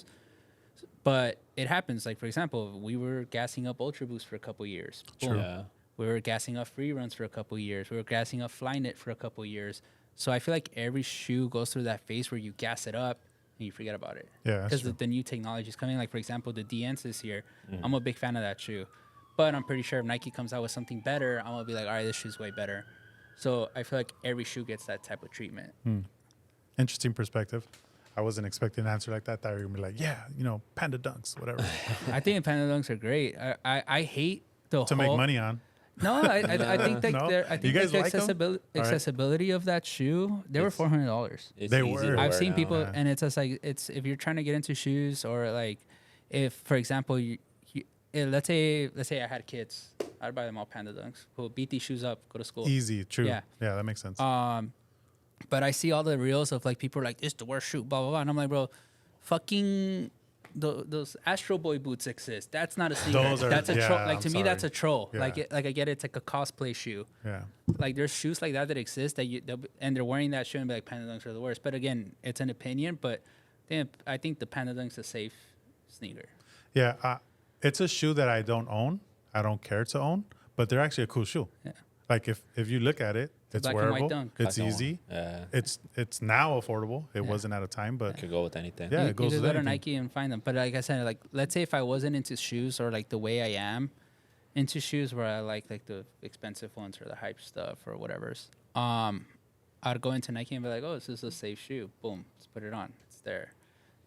But it happens. Like, for example, we were gassing up Ultra Boost for a couple years. Boom. Yeah. We were gassing up free runs for a couple years. We were gassing up Flyknit for a couple years. So I feel like every shoe goes through that phase where you gas it up and you forget about it. Yeah, that's because true. the new technology is coming. Like, for example, the DNs this year. I'm a big fan of that shoe. But I'm pretty sure if Nike comes out with something better, I'm going to be like, all right, this shoe's way better. So I feel like every shoe gets that type of treatment. Interesting perspective. I wasn't expecting an answer like that. That you were going to be like, yeah, Panda Dunks, whatever. I think Panda Dunks are great. I hate the to whole... make money on. No, I think that No? I You think guys the like 'em? accessibility of that shoe, they were $400. It's They easy were. to I've wear seen now. people, Yeah. and it's just like, it's if you're trying to get into shoes, or like, if for example let's say I had kids, I'd buy them all Panda Dunks. Who beat these shoes up, go to school. Easy, true. Yeah. Yeah, that makes sense. But I see all the reels of like people are like, "This the worst shoe," blah blah blah, and I'm like, bro, fucking. Those Astro Boy boots exist. That's not a sneaker. Those are- That's a troll. yeah, Like I'm to me, that's a sorry. troll. Yeah. Like I get it. It's like a cosplay shoe. Yeah. Like there's shoes like that exist that and they're wearing that shoe and be like Panda Dunks are the worst. But again, it's an opinion. But damn, I think the Panda Dunks is a safe sneaker. Yeah. It's a shoe that I don't own. I don't care to own, but they're actually a cool shoe. Yeah. Like if you look at it, it's black and white wearable. dunk. It's Black and easy. white. Yeah. It's now affordable. It wasn't at a time, but Could go with anything. Yeah, you, it goes you with could go to anything. Nike and find them. But like I said, like let's say if I wasn't into shoes or like the way I am into shoes, where I like the expensive ones or the hype stuff or whatever's, I'd go into Nike and be like, oh, this is a safe shoe. Boom, let's put it on. It's there.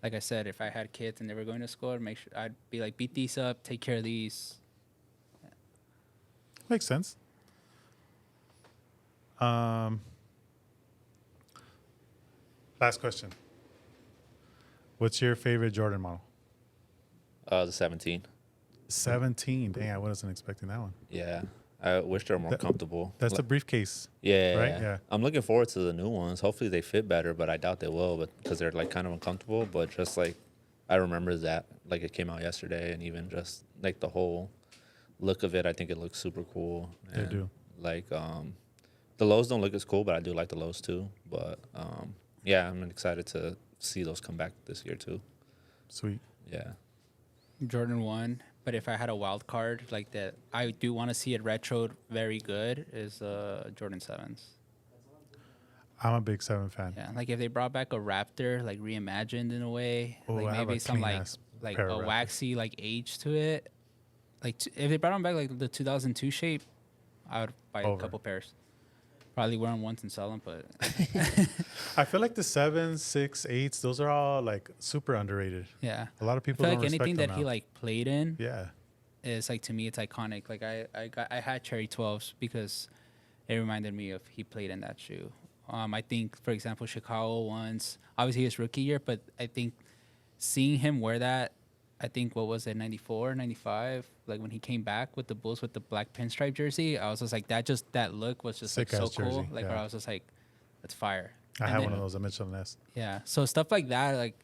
Like I said, if I had kids and they were going to school, I'd be like, beat these up, take care of these. makes sense. Last question. What's your favorite Jordan model? The 17. 17. Dang, I wasn't expecting that one. Yeah. I wish they were more comfortable. That's the briefcase. Yeah, right? Yeah. I'm looking forward to the new ones. Hopefully they fit better, but I doubt they will, but because they're like kind of uncomfortable. But just like I remember that, like it came out yesterday, and even just like the whole look of it, I think it looks super cool. They And, do. Like the lows don't look as cool, but I do like the lows too. But yeah, I'm excited to see those come back this year too. Sweet. Yeah. Jordan 1, but if I had a wild card like that, I do want to see it retroed very good, is Jordan 7s. I'm a big 7 fan. Yeah, like if they brought back a Raptor, like reimagined in a way, Oh, I like have maybe a some clean-ass like pair a of Raptors. waxy like age to it. Like if they brought them back like the 2002 shape, I would buy a Over. couple pairs. Probably wear them once and sell them, but I feel like the 7s, 6, 8s, those are all like super underrated. yeah. A lot of I people feel don't like respect anything them that he now. like played in Yeah. is like, to me it's iconic. Like I had cherry 12s because it reminded me of he played in that shoe. I think, for example, Chicago ones, obviously his rookie year, but I think seeing him wear that, I think, what was it, 94, 95, like when he came back with the Bulls with the black pinstripe jersey, I was just like, that look was just like so Sick-ass cool. jersey, Like yeah. where I was just like, that's fire. I And have then- one of those. I mentioned on this. Yeah. So stuff like that, like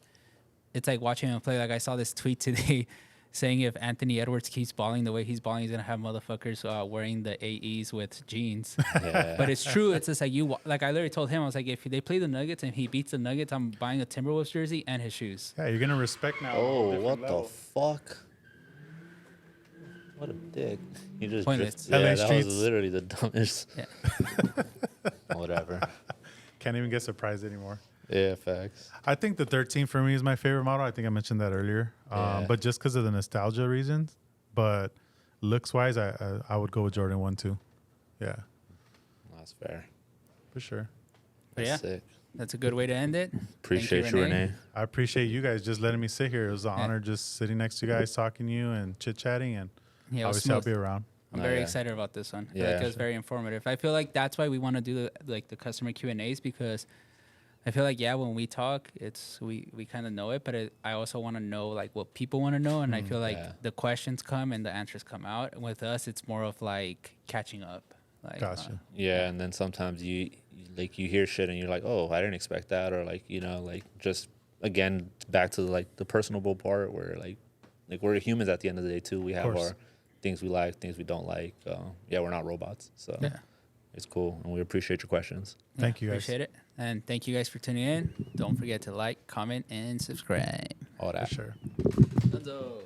it's like watching him play. Like I saw this tweet today saying if Anthony Edwards keeps balling the way he's balling, he's gonna have motherfuckers wearing the AEs with jeans. Yeah. But it's true. It's just like like I literally told him, I was like, if they play the Nuggets and he beats the Nuggets, I'm buying a Timberwolves jersey and his shoes. Yeah, you're gonna respect now. Oh, different what level. the fuck? What a dick. He just Pointless. drifted. LA Yeah, that streets. was literally the dumbest. Yeah. Whatever. Can't even get surprised anymore. Yeah, facts. I think the 13 for me is my favorite model. I think I mentioned that earlier. Yeah. But just because of the nostalgia reasons. But looks wise, I would go with Jordan 1 too. Yeah, That's fair. for sure. But That's yeah, sick. that's a good way to end it. Appreciate you, Renee. I appreciate you guys just letting me sit here. It was an Yeah. honor just sitting next to you guys, talking to you and chit chatting. And Yeah, it was obviously, I'll smooth. be around. I'm Oh, very yeah. excited about this one. I feel Yeah. like it was very informative. I feel like that's why we want to do the customer Q&As, because I feel like, yeah, when we talk, we kind of know it, but I also want to know like what people want to know, and I feel like yeah. the questions come and the answers come out. And with us, it's more of like catching up. Like, Gotcha. Yeah, and then sometimes you hear shit and you're like, oh, I didn't expect that, or like like just again back to like the personable part where like we're humans at the end of the day too. We have course. our things we like, things we don't like. Yeah, we're not robots, so Yeah. it's cool, and we appreciate your questions. Thank you guys. Appreciate it. And thank you guys for tuning in. Don't forget to like, comment, and subscribe. All that. For sure. Let's go.